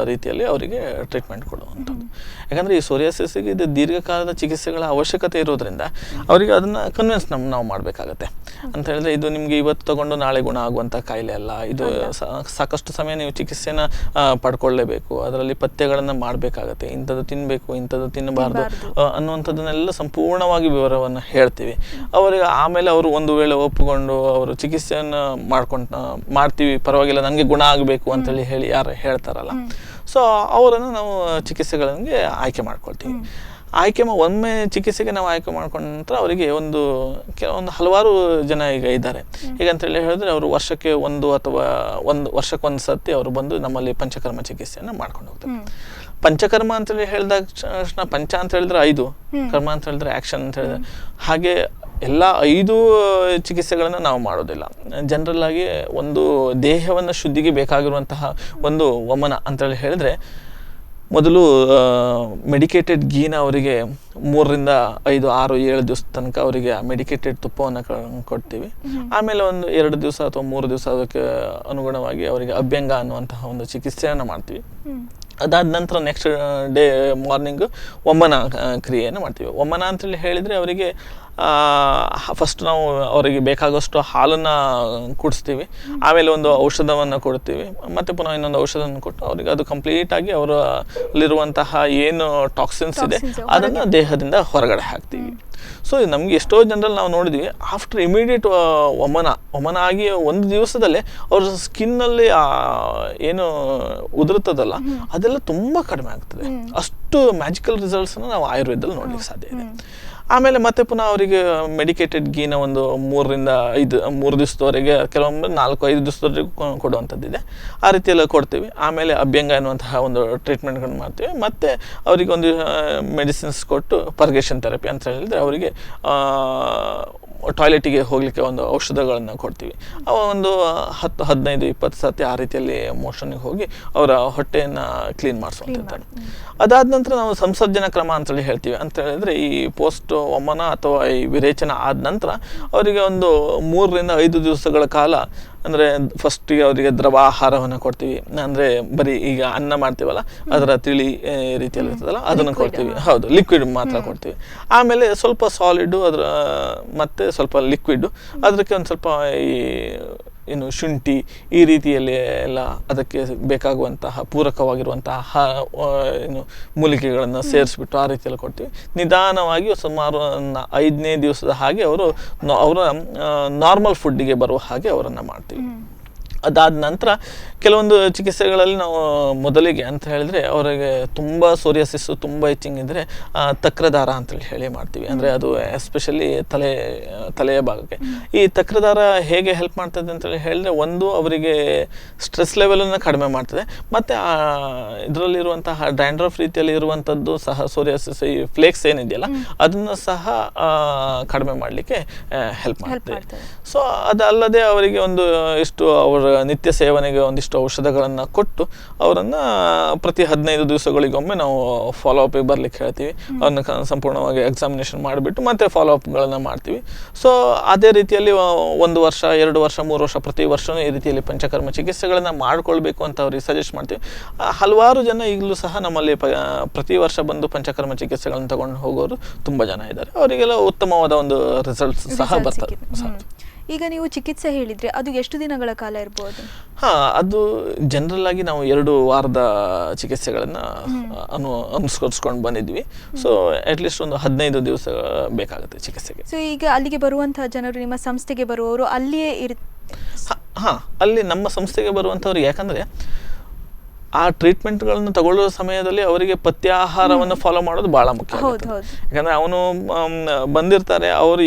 ರೀತಿಯಲ್ಲಿ ಅವರಿಗೆ ಟ್ರೀಟ್ಮೆಂಟ್ ಕೊಡುವಂಥದ್ದು. ಯಾಕಂದರೆ ಈ ಸೋರಿಯಾಸಿಸ್ಗೆ ಇದು ದೀರ್ಘಕಾಲದ ಚಿಕಿತ್ಸೆಗಳ ಅವಶ್ಯಕತೆ ಇರೋದ್ರಿಂದ ಅವರಿಗೆ ಅದನ್ನು ಕನ್ವಿನ್ಸ್ ನಾವು ಮಾಡಬೇಕಾಗತ್ತೆ. ಅಂತ ಹೇಳಿದ್ರೆ ಇದು ನಿಮಗೆ ಇವತ್ತು ತಗೊಂಡು ನಾಳೆ ಗುಣ ಆಗುವಂಥ ಕಾಯಿಲೆ ಅಲ್ಲ, ಇದು ಸಾಕಷ್ಟು ಸಮಯ ನೀವು ಚಿಕಿತ್ಸೆನ ಪಡ್ಕೊಳ್ಳೇಬೇಕು, ಅದರಲ್ಲಿ ಪಥ್ಯಗಳನ್ನು ಮಾಡಬೇಕಾಗತ್ತೆ, ಇಂಥದ್ದು ತಿನ್ನಬೇಕು, ಇಂಥದ್ದು ತಿನ್ನಬಾರ್ದು ಅನ್ನುವಂಥದ್ದನ್ನೆಲ್ಲ ಸಂಪೂರ್ಣವಾಗಿ ವಿವರವನ್ನು ಹೇಳ್ತೀವಿ ಅವರಿಗೆ. ಆಮೇಲೆ ಅವರು ಒಂದು ವೇಳೆ ಒಪ್ಪಿಕೊಂಡು ಅವರು ಚಿಕಿತ್ಸೆಯನ್ನು ಮಾಡ್ತೀವಿ, ಪರವಾಗಿಲ್ಲ ನನಗೆ ಗುಣ ಆಗಬೇಕು ಅಂತೇಳಿ ಯಾರು ಹೇಳ್ತಾರಲ್ಲ, ಸೊ ಅವರನ್ನು ನಾವು ಚಿಕಿತ್ಸೆಗಳಿಗೆ ಆಯ್ಕೆ ಮಾಡ್ಕೊಳ್ತೀವಿ. ಒಮ್ಮೆ ಚಿಕಿತ್ಸೆಗೆ ನಾವು ಆಯ್ಕೆ ಮಾಡ್ಕೊಂಡ ನಂತರ ಅವರಿಗೆ ಕೆಲವೊಂದು ಹಲವಾರು ಜನ ಈಗ ಇದ್ದಾರೆ. ಹೇಗಂತೇಳಿ ಹೇಳಿದ್ರೆ ಅವರು ವರ್ಷಕ್ಕೆ ಒಂದು ವರ್ಷಕ್ಕೊಂದು ಸತಿ ಅವರು ಬಂದು ನಮ್ಮಲ್ಲಿ ಪಂಚಕರ್ಮ ಚಿಕಿತ್ಸೆಯನ್ನು ಮಾಡ್ಕೊಂಡು ಹೋಗ್ತಾರೆ. ಪಂಚಕರ್ಮ ಅಂತೇಳಿ ಹೇಳಿದಾಗ ತಕ್ಷಣ ಪಂಚ ಅಂತ ಹೇಳಿದ್ರೆ 5, ಕರ್ಮ ಅಂತ ಹೇಳಿದ್ರೆ ಆ್ಯಕ್ಷನ್ ಅಂತ ಹೇಳಿದ್ರೆ, ಹಾಗೆ ಎಲ್ಲ 5 ಚಿಕಿತ್ಸೆಗಳನ್ನು ನಾವು ಮಾಡೋದಿಲ್ಲ. ಜನರಲ್ ಆಗಿ ಒಂದು ದೇಹವನ್ನು ಶುದ್ಧಿಗೆ ಬೇಕಾಗಿರುವಂತಹ ಒಂದು ವಮನ ಅಂತೇಳಿ ಹೇಳಿದ್ರೆ ಮೊದಲು ಮೆಡಿಕೇಟೆಡ್ ಗೀನ ಅವರಿಗೆ 3 ರಿಂದ 5, 6, 7 ದಿವಸ ತನಕ ಅವರಿಗೆ ಮೆಡಿಕೇಟೆಡ್ ತುಪ್ಪವನ್ನು ಕೊಡ್ತೀವಿ. ಆಮೇಲೆ ಒಂದು 2 ದಿವಸ ಅಥವಾ 3 ದಿವಸ ಅದಕ್ಕೆ ಅನುಗುಣವಾಗಿ ಅವರಿಗೆ ಅಭ್ಯಂಗ ಅನ್ನುವಂತಹ ಒಂದು ಚಿಕಿತ್ಸೆಯನ್ನು ಮಾಡ್ತೀವಿ. ಅದಾದ ನಂತರ ನೆಕ್ಸ್ಟ್ ಡೇ ಮಾರ್ನಿಂಗ್ ವಮನ ಕ್ರಿಯೆಯನ್ನು ಮಾಡ್ತೀವಿ. ವಮನ ಅಂತೇಳಿ ಹೇಳಿದರೆ ಅವರಿಗೆ ಫಸ್ಟ್ ನಾವು ಅವರಿಗೆ ಬೇಕಾಗೋಷ್ಟು ಹಾಲನ್ನು ಕುಡಿಸ್ತೀವಿ, ಆಮೇಲೆ ಒಂದು ಔಷಧವನ್ನು ಕೊಡ್ತೀವಿ, ಮತ್ತು ಪುನಃ ಇನ್ನೊಂದು ಔಷಧವನ್ನು ಕೊಟ್ಟು ಅವರಿಗೆ ಅದು ಕಂಪ್ಲೀಟಾಗಿ ಅವರಲ್ಲಿರುವಂತಹ ಏನು ಟಾಕ್ಸಿನ್ಸ್ ಇದೆ ಅದನ್ನು ದೇಹದಿಂದ ಹೊರಗಡೆ ಹಾಕ್ತೀವಿ. ಸೊ ನಮಗೆ ಎಷ್ಟೋ ಜನರಲ್ಲಿ ನಾವು ನೋಡಿದ್ವಿ, ಆಫ್ಟರ್ ಇಮಿಡಿಯೇಟ್ ವಮನ ಆಗಿ 1 ದಿವಸದಲ್ಲೇ ಅವ್ರ ಸ್ಕಿನ್ನಲ್ಲಿ ಏನು ಉದುರುತ್ತದಲ್ಲ ಅದೆಲ್ಲ ತುಂಬ ಕಡಿಮೆ ಆಗ್ತದೆ. ಅಷ್ಟು ಮ್ಯಾಜಿಕಲ್ ರಿಸಲ್ಟ್ಸನ್ನು ನಾವು ಆಯುರ್ವೇದದಲ್ಲಿ ನೋಡ್ಲಿಕ್ಕೆ ಸಾಧ್ಯ ಇದೆ. ಆಮೇಲೆ ಮತ್ತೆ ಪುನಃ ಅವರಿಗೆ ಮೆಡಿಕೇಟೆಡ್ ಗೀನ ಒಂದು 3 ರಿಂದ 3 ದಿವಸದವರೆಗೆ, ಕೆಲವೊಮ್ಮೆ 4-5 ದಿವಸದವರೆಗೂ ಕೊಡುವಂಥದ್ದಿದೆ. ಆ ರೀತಿಯೆಲ್ಲ ಕೊಡ್ತೀವಿ. ಆಮೇಲೆ ಅಭ್ಯಂಗ ಎನ್ನುವಂತಹ ಒಂದು ಟ್ರೀಟ್ಮೆಂಟ್ಗಳನ್ನು ಮಾಡ್ತೀವಿ. ಮತ್ತು ಅವರಿಗೆ ಒಂದು ಮೆಡಿಸಿನ್ಸ್ ಕೊಟ್ಟು ಪರ್ಗೇಷನ್ ಥೆರಪಿ ಅಂತ ಹೇಳಿದರೆ ಅವರಿಗೆ ಟಾಯ್ಲೆಟಿಗೆ ಹೋಗಲಿಕ್ಕೆ ಒಂದು ಔಷಧಗಳನ್ನು ಕೊಡ್ತೀವಿ. ಅವ ಒಂದು 10, 15, 20 ಸತಿ ಆ ರೀತಿಯಲ್ಲಿ ಮೋಷನ್ಗೆ ಹೋಗಿ ಅವರ ಹೊಟ್ಟೆಯನ್ನು ಕ್ಲೀನ್ ಮಾಡಿಸುವಂಥದ್ದು. ಅದಾದ ನಂತರ ನಾವು ಸಂಸರ್ಜನ ಕ್ರಮ ಅಂತೇಳಿ ಹೇಳ್ತೀವಿ. ಅಂತ ಹೇಳಿದ್ರೆ ಈ ಪೋಸ್ಟ್ ವಮನ ಅಥವಾ ಈ ವಿರೇಚನ ಆದ ನಂತರ ಅವರಿಗೆ ಒಂದು 3 ರಿಂದ 5 ದಿವಸಗಳ ಕಾಲ ಅಂದರೆ ಫಸ್ಟಿಗೆ ಅವರಿಗೆ ದ್ರವ ಆಹಾರವನ್ನು ಕೊಡ್ತೀವಿ, ಅಂದರೆ ಬರೀ ಈಗ ಅನ್ನ ಮಾಡ್ತೀವಲ್ಲ ಅದರ ತಿಳಿ ರೀತಿಯಲ್ಲಿ ಇರ್ತದಲ್ಲ ಅದನ್ನು ಕೊಡ್ತೀವಿ. ಹೌದು, ಲಿಕ್ವಿಡ್ ಮಾತ್ರ ಕೊಡ್ತೀವಿ. ಆಮೇಲೆ ಸ್ವಲ್ಪ ಸಾಲಿಡ್ ಅದರ ಮತ್ತೆ ಸ್ವಲ್ಪ ಲಿಕ್ವಿಡ್, ಅದಕ್ಕೆ ಒಂದು ಸ್ವಲ್ಪ ಈ ಏನು ಶುಂಠಿ ಈ ರೀತಿಯಲ್ಲಿ ಎಲ್ಲ ಅದಕ್ಕೆ ಬೇಕಾಗುವಂತಹ ಪೂರಕವಾಗಿರುವಂತಹ ಏನು ಮೂಲಿಕೆಗಳನ್ನು ಸೇರಿಸ್ಬಿಟ್ಟು ಆ ರೀತಿಯಲ್ಲಿ ಕೊಡ್ತೀವಿ. ನಿಧಾನವಾಗಿ ಸುಮಾರು 5ನೇ ದಿವಸದ ಹಾಗೆ ಅವರ ನಾರ್ಮಲ್ ಫುಡ್ಡಿಗೆ ಬರುವ ಹಾಗೆ ಅವರನ್ನು ಮಾಡ್ತೀವಿ. ಅದಾದ ನಂತರ ಕೆಲವೊಂದು ಚಿಕಿತ್ಸೆಗಳಲ್ಲಿ ನಾವು ಮೊದಲಿಗೆ ಅಂತ ಹೇಳಿದ್ರೆ ಅವರಿಗೆ ತುಂಬ ಸೋರಿಯಾಸಿಸ್ಸು ತುಂಬ ಹೆಚ್ಚಿಂಗ್ ಇದ್ದರೆ ತಕ್ರದಾರ ಅಂತೇಳಿ ಹೇಳಿ ಮಾಡ್ತೀವಿ. ಅಂದರೆ ಅದು ಎಸ್ಪೆಷಲಿ ತಲೆಯ ಭಾಗಕ್ಕೆ. ಈ ತಕ್ರದಾರ ಹೇಗೆ ಹೆಲ್ಪ್ ಮಾಡ್ತದೆ ಅಂತೇಳಿ ಹೇಳಿದ್ರೆ, ಒಂದು ಅವರಿಗೆ ಸ್ಟ್ರೆಸ್ ಲೆವೆಲನ್ನು ಕಡಿಮೆ ಮಾಡ್ತದೆ, ಮತ್ತು ಇದರಲ್ಲಿರುವಂತಹ ಡ್ಯಾಂಡ್ರಫ್ ರೀತಿಯಲ್ಲಿ ಇರುವಂಥದ್ದು ಸಹ ಸೋರಿಯಾಸಿಸ್ ಈ ಫ್ಲೇಕ್ಸ್ ಏನಿದೆಯಲ್ಲ ಅದನ್ನು ಸಹ ಕಡಿಮೆ ಮಾಡಲಿಕ್ಕೆ ಹೆಲ್ಪ್ ಮಾಡ್ತದೆ. ಸೊ ಅದಲ್ಲದೆ ಅವರಿಗೆ ಒಂದು ಇಷ್ಟು ಅವರ ನಿತ್ಯ ಸೇವನೆಗೆ ಒಂದಿಷ್ಟು ಔಷಧಗಳನ್ನು ಕೊಟ್ಟು ಅವರನ್ನು ಪ್ರತಿ 15 ದಿವಸಗಳಿಗೊಮ್ಮೆ ನಾವು ಫಾಲೋ ಅಪ್ಗೆ ಬರಲಿಕ್ಕೆ ಹೇಳ್ತೀವಿ. ಅವ್ರನ್ನ ಸಂಪೂರ್ಣವಾಗಿ ಎಕ್ಸಾಮಿನೇಷನ್ ಮಾಡಿಬಿಟ್ಟು ಮತ್ತೆ ಫಾಲೋ ಅಪ್ಗಳನ್ನು ಮಾಡ್ತೀವಿ. ಸೊ ಅದೇ ರೀತಿಯಲ್ಲಿ 1 ವರ್ಷ 2 ವರ್ಷ 3 ವರ್ಷ ಪ್ರತಿ ವರ್ಷವೂ ಈ ರೀತಿಯಲ್ಲಿ ಪಂಚಕರ್ಮ ಚಿಕಿತ್ಸೆಗಳನ್ನು ಮಾಡಿಕೊಳ್ಬೇಕು ಅಂತ ಅವ್ರಿಗೆ ಸಜೆಸ್ಟ್ ಮಾಡ್ತೀವಿ. ಹಲವಾರು ಜನ ಈಗಲೂ ಸಹ ನಮ್ಮಲ್ಲಿ ಪ್ರತಿ ವರ್ಷ ಬಂದು ಪಂಚಕರ್ಮ ಚಿಕಿತ್ಸೆಗಳನ್ನು ತಗೊಂಡು ಹೋಗೋರು ತುಂಬ ಜನ ಇದ್ದಾರೆ. ಅವರಿಗೆಲ್ಲ ಉತ್ತಮವಾದ ಒಂದು ರಿಸಲ್ಟ್ಸ್ ಸಹ ಬರ್ತದೆ. ಈಗ ನೀವು ಚಿಕಿತ್ಸೆ ಹೇಳಿದ್ರೆ ಅದು ಎಷ್ಟು ದಿನಗಳ ಕಾಲ ಇರ್ಬೋದು? ಅದು ಜನರಲ್ ಆಗಿ ನಾವು 2 ವಾರದ ಚಿಕಿತ್ಸೆಗಳನ್ನು ಅನುಸರಿಸ್ಕೊಂಡು ಬಂದಿದ್ವಿ. ಸೊ ಅಟ್ಲೀಸ್ಟ್ ಒಂದು 15 ದಿವಸ ಬೇಕಾಗುತ್ತೆ ಚಿಕಿತ್ಸೆಗೆ. ಸೊ ಈಗ ಅಲ್ಲಿಗೆ ಬರುವಂತಹ ಜನರು ನಿಮ್ಮ ಸಂಸ್ಥೆಗೆ ಬರುವವರು ಅಲ್ಲಿಯೇ ಅಲ್ಲಿ ನಮ್ಮ ಸಂಸ್ಥೆಗೆ ಬರುವಂಥವ್ರಿಗೆ, ಯಾಕಂದರೆ ಆ ಟ್ರೀಟ್ಮೆಂಟ್ಗಳನ್ನು ತಗೊಳ್ಳೋ ಸಮಯದಲ್ಲಿ ಅವರಿಗೆ ಪಥ್ಯ ಆಹಾರವನ್ನು ಫಾಲೋ ಮಾಡೋದು ಭಾಳ ಮುಖ್ಯ. ಯಾಕಂದರೆ ಅವನು ಬಂದಿರ್ತಾರೆ, ಅವರು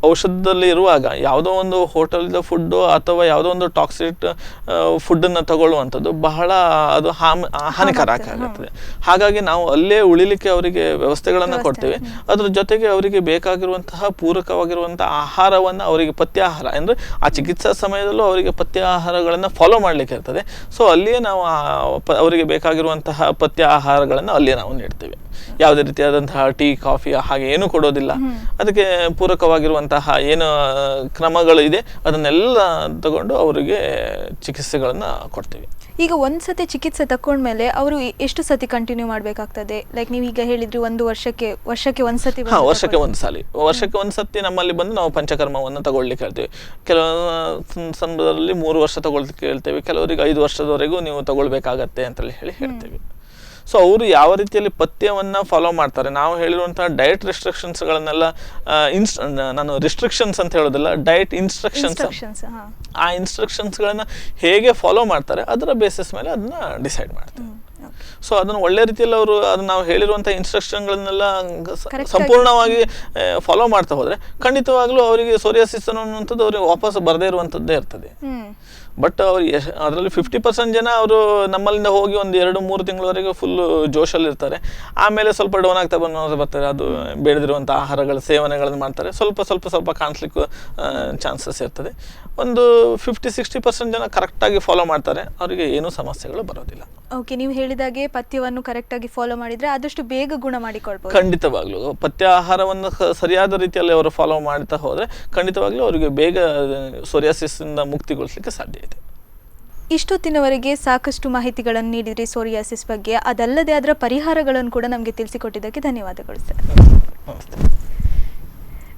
ಔಷಧದಲ್ಲಿ ಇರುವಾಗ ಯಾವುದೋ ಒಂದು ಹೋಟೆಲ್ದ ಫುಡ್ಡು ಅಥವಾ ಯಾವುದೋ ಒಂದು ಟಾಕ್ಸಿಕ್ ಫುಡ್ಡನ್ನು ತಗೊಳ್ಳುವಂಥದ್ದು ಬಹಳ ಅದು ಹಾನಿಕಾರಕ ಆಗುತ್ತದೆ. ಹಾಗಾಗಿ ನಾವು ಅಲ್ಲೇ ಉಳಿಲಿಕ್ಕೆ ಅವರಿಗೆ ವ್ಯವಸ್ಥೆಗಳನ್ನು ಕೊಡ್ತೀವಿ. ಅದ್ರ ಜೊತೆಗೆ ಅವರಿಗೆ ಬೇಕಾಗಿರುವಂತಹ ಪೂರಕವಾಗಿರುವಂತಹ ಆಹಾರವನ್ನು ಅವರಿಗೆ ಪಥ್ಯ ಆಹಾರ ಅಂದರೆ ಆ ಚಿಕಿತ್ಸಾ ಸಮಯದಲ್ಲೂ ಅವರಿಗೆ ಪಥ್ಯ ಆಹಾರಗಳನ್ನು ಫಾಲೋ ಮಾಡಲಿಕ್ಕೆ ಇರ್ತದೆ. ಸೊ ಅಲ್ಲಿಯೇ ನಾವು ಅವರಿಗೆ ಬೇಕಾಗಿರುವಂತಹ ಪಥ್ಯ ಆಹಾರಗಳನ್ನು ಅಲ್ಲಿಯೇ ನಾವು ನೀಡ್ತೀವಿ. ಯಾವುದೇ ರೀತಿಯಾದಂತಹ ಟೀ ಕಾಫಿ ಹಾಗೆ ಏನೂ ಕೊಡೋದಿಲ್ಲ. ಅದಕ್ಕೆ ಪೂರಕವಾಗಿರುವಂತಹ ಏನು ಕ್ರಮಗಳು ಇದೆ ಅದನ್ನೆಲ್ಲ ತಗೊಂಡು ಅವರಿಗೆ ಚಿಕಿತ್ಸೆಗಳನ್ನು ಕೊಡ್ತೀವಿ. ಈಗ ಒಂದ್ಸತಿ ಚಿಕಿತ್ಸೆ ತಕೊಂಡ್ಮೇಲೆ ಅವರು ಎಷ್ಟು ಸತಿ ಕಂಟಿನ್ಯೂ ಮಾಡಬೇಕಾಗ್ತದೆ? ಲೈಕ್ ನೀವು ಈಗ ಹೇಳಿದ್ರಿ ವರ್ಷಕ್ಕೆ ಒಂದ್ಸತಿ. ವರ್ಷಕ್ಕೆ ಒಂದು ಸತಿ ನಮ್ಮಲ್ಲಿ ಬಂದು ನಾವು ಪಂಚಕರ್ಮವನ್ನು ತಗೊಳ್ಲಿಕ್ಕೆ ಹೇಳ್ತೀವಿ. ಕೆಲವು ಸಂದರ್ಭದಲ್ಲಿ 3 ವರ್ಷ ತಗೊಳ್ಲಿಕ್ಕೆ ಹೇಳ್ತೇವೆ, ಕೆಲವರಿಗೆ 5 ವರ್ಷದವರೆಗೂ ನೀವು ತಗೊಳ್ಬೇಕಾಗತ್ತೆ ಅಂತೇಳಿ ಹೇಳ್ತೀವಿ. ಸೊ ಅವರು ಯಾವ ರೀತಿಯಲ್ಲಿ ಪಥ್ಯವನ್ನು ಫಾಲೋ ಮಾಡ್ತಾರೆ, ನಾವು ಹೇಳಿರುವಂತಹ ಡಯಟ್ ರೆಸ್ಟ್ರಿಕ್ಷನ್ಸ್ಗಳನ್ನೆಲ್ಲ ನಾನು ರಿಸ್ಟ್ರಿಕ್ಷನ್ಸ್ ಅಂತ ಹೇಳೋದಿಲ್ಲ, ಡಯಟ್ ಇನ್ಸ್ಟ್ರಕ್ಷನ್ಸ್, ಆ ಇನ್ಸ್ಟ್ರಕ್ಷನ್ಸ್ಗಳನ್ನು ಹೇಗೆ ಫಾಲೋ ಮಾಡ್ತಾರೆ ಅದರ ಬೇಸಿಸ್ ಮೇಲೆ ಅದನ್ನ ಡಿಸೈಡ್ ಮಾಡ್ತಾರೆ. ಸೊ ಅದನ್ನು ಒಳ್ಳೆ ರೀತಿಯಲ್ಲಿ ಅವರು ಅದನ್ನ ನಾವು ಹೇಳಿರುವಂಥ ಇನ್ಸ್ಟ್ರಕ್ಷನ್ಗಳನ್ನೆಲ್ಲ ಸಂಪೂರ್ಣವಾಗಿ ಫಾಲೋ ಮಾಡ್ತಾ ಹೋದರೆ ಖಂಡಿತವಾಗ್ಲೂ ಅವರಿಗೆ ಸೋರಿಯಾಸಿಸ್ ಅನ್ನುವಂಥದ್ದು ಅವ್ರಿಗೆ ವಾಪಸ್ ಬರದೇ ಇರುವಂಥದ್ದೇ ಇರ್ತದೆ. ಬಟ್ ಅವ್ರು ಅದರಲ್ಲಿ 50% ಜನ ಅವರು ನಮ್ಮಲ್ಲಿಂದ ಹೋಗಿ ಒಂದು 2-3 ತಿಂಗಳವರೆಗೆ ಫುಲ್ಲು ಜೋಶಲ್ಲಿ ಇರ್ತಾರೆ. ಆಮೇಲೆ ಸ್ವಲ್ಪ ಡೌನ್ ಆಗ್ತಾ ಬರ್ತಾರೆ. ಅದು ಬೇಡದಿರುವಂಥ ಆಹಾರಗಳ ಸೇವನೆಗಳನ್ನು ಮಾಡ್ತಾರೆ. ಸ್ವಲ್ಪ ಕಾಣಿಸ್ಲಿಕ್ಕೂ ಚಾನ್ಸಸ್ ಇರ್ತದೆ. ಒಂದು 50-60% ಜನ ಕರೆಕ್ಟಾಗಿ ಫಾಲೋ ಮಾಡ್ತಾರೆ, ಅವರಿಗೆ ಏನೂ ಸಮಸ್ಯೆಗಳು ಬರೋದಿಲ್ಲ. ಓಕೆ, ನೀವು ಹೇಳಿದಾಗೆ ಪಥ್ಯವನ್ನು ಕರೆಕ್ಟಾಗಿ ಫಾಲೋ ಮಾಡಿದರೆ ಆದಷ್ಟು ಬೇಗ ಗುಣ ಮಾಡಿಕೊಳ್ಬೋದು. ಖಂಡಿತವಾಗ್ಲೂ ಪಥ್ಯ ಆಹಾರವನ್ನು ಸರಿಯಾದ ರೀತಿಯಲ್ಲಿ ಅವರು ಫಾಲೋ ಮಾಡ್ತಾ ಹೋದರೆ ಖಂಡಿತವಾಗ್ಲೂ ಅವರಿಗೆ ಬೇಗ ಸೋರಿಯಾಸಿಸ್ನಿಂದ ಮುಕ್ತಿಗೊಳಿಸಲಿಕ್ಕೆ ಸಾಧ್ಯ ಇದೆ. ಇಷ್ಟೊತ್ತಿನವರೆಗೆ ಸಾಕಷ್ಟು ಮಾಹಿತಿಗಳನ್ನು ನೀಡಿದ್ರಿ ಸೋರಿಯಾಸಿಸ್ ಬಗ್ಗೆ. ಅದಲ್ಲದೆ ಅದರ ಪರಿಹಾರಗಳನ್ನು ಕೂಡ ನಮಗೆ ತಿಳಿಸಿಕೊಟ್ಟಿದ್ದಕ್ಕೆ ಧನ್ಯವಾದಗಳು ಸರ್.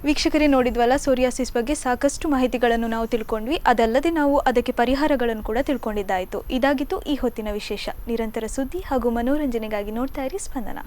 ವೀಕ್ಷಕರೇ, ನೋಡಿದ್ವಲ್ಲ, ಸೋರಿಯಾಸಿಸ್ ಬಗ್ಗೆ ಸಾಕಷ್ಟು ಮಾಹಿತಿಗಳನ್ನು ನಾವು ತಿಳ್ಕೊಂಡ್ವಿ. ಅದಲ್ಲದೆ ನಾವು ಅದಕ್ಕೆ ಪರಿಹಾರಗಳನ್ನು ಕೂಡ ತಿಳ್ಕೊಂಡಿದ್ದಾಯಿತು. ಇದಾಗಿತ್ತು ಈ ಹೊತ್ತಿನ ವಿಶೇಷ. ನಿರಂತರ ಸುದ್ದಿ ಹಾಗೂ ಮನೋರಂಜನೆಗಾಗಿ ನೋಡ್ತಾ ಇರಿ ಸ್ಪಂದನ.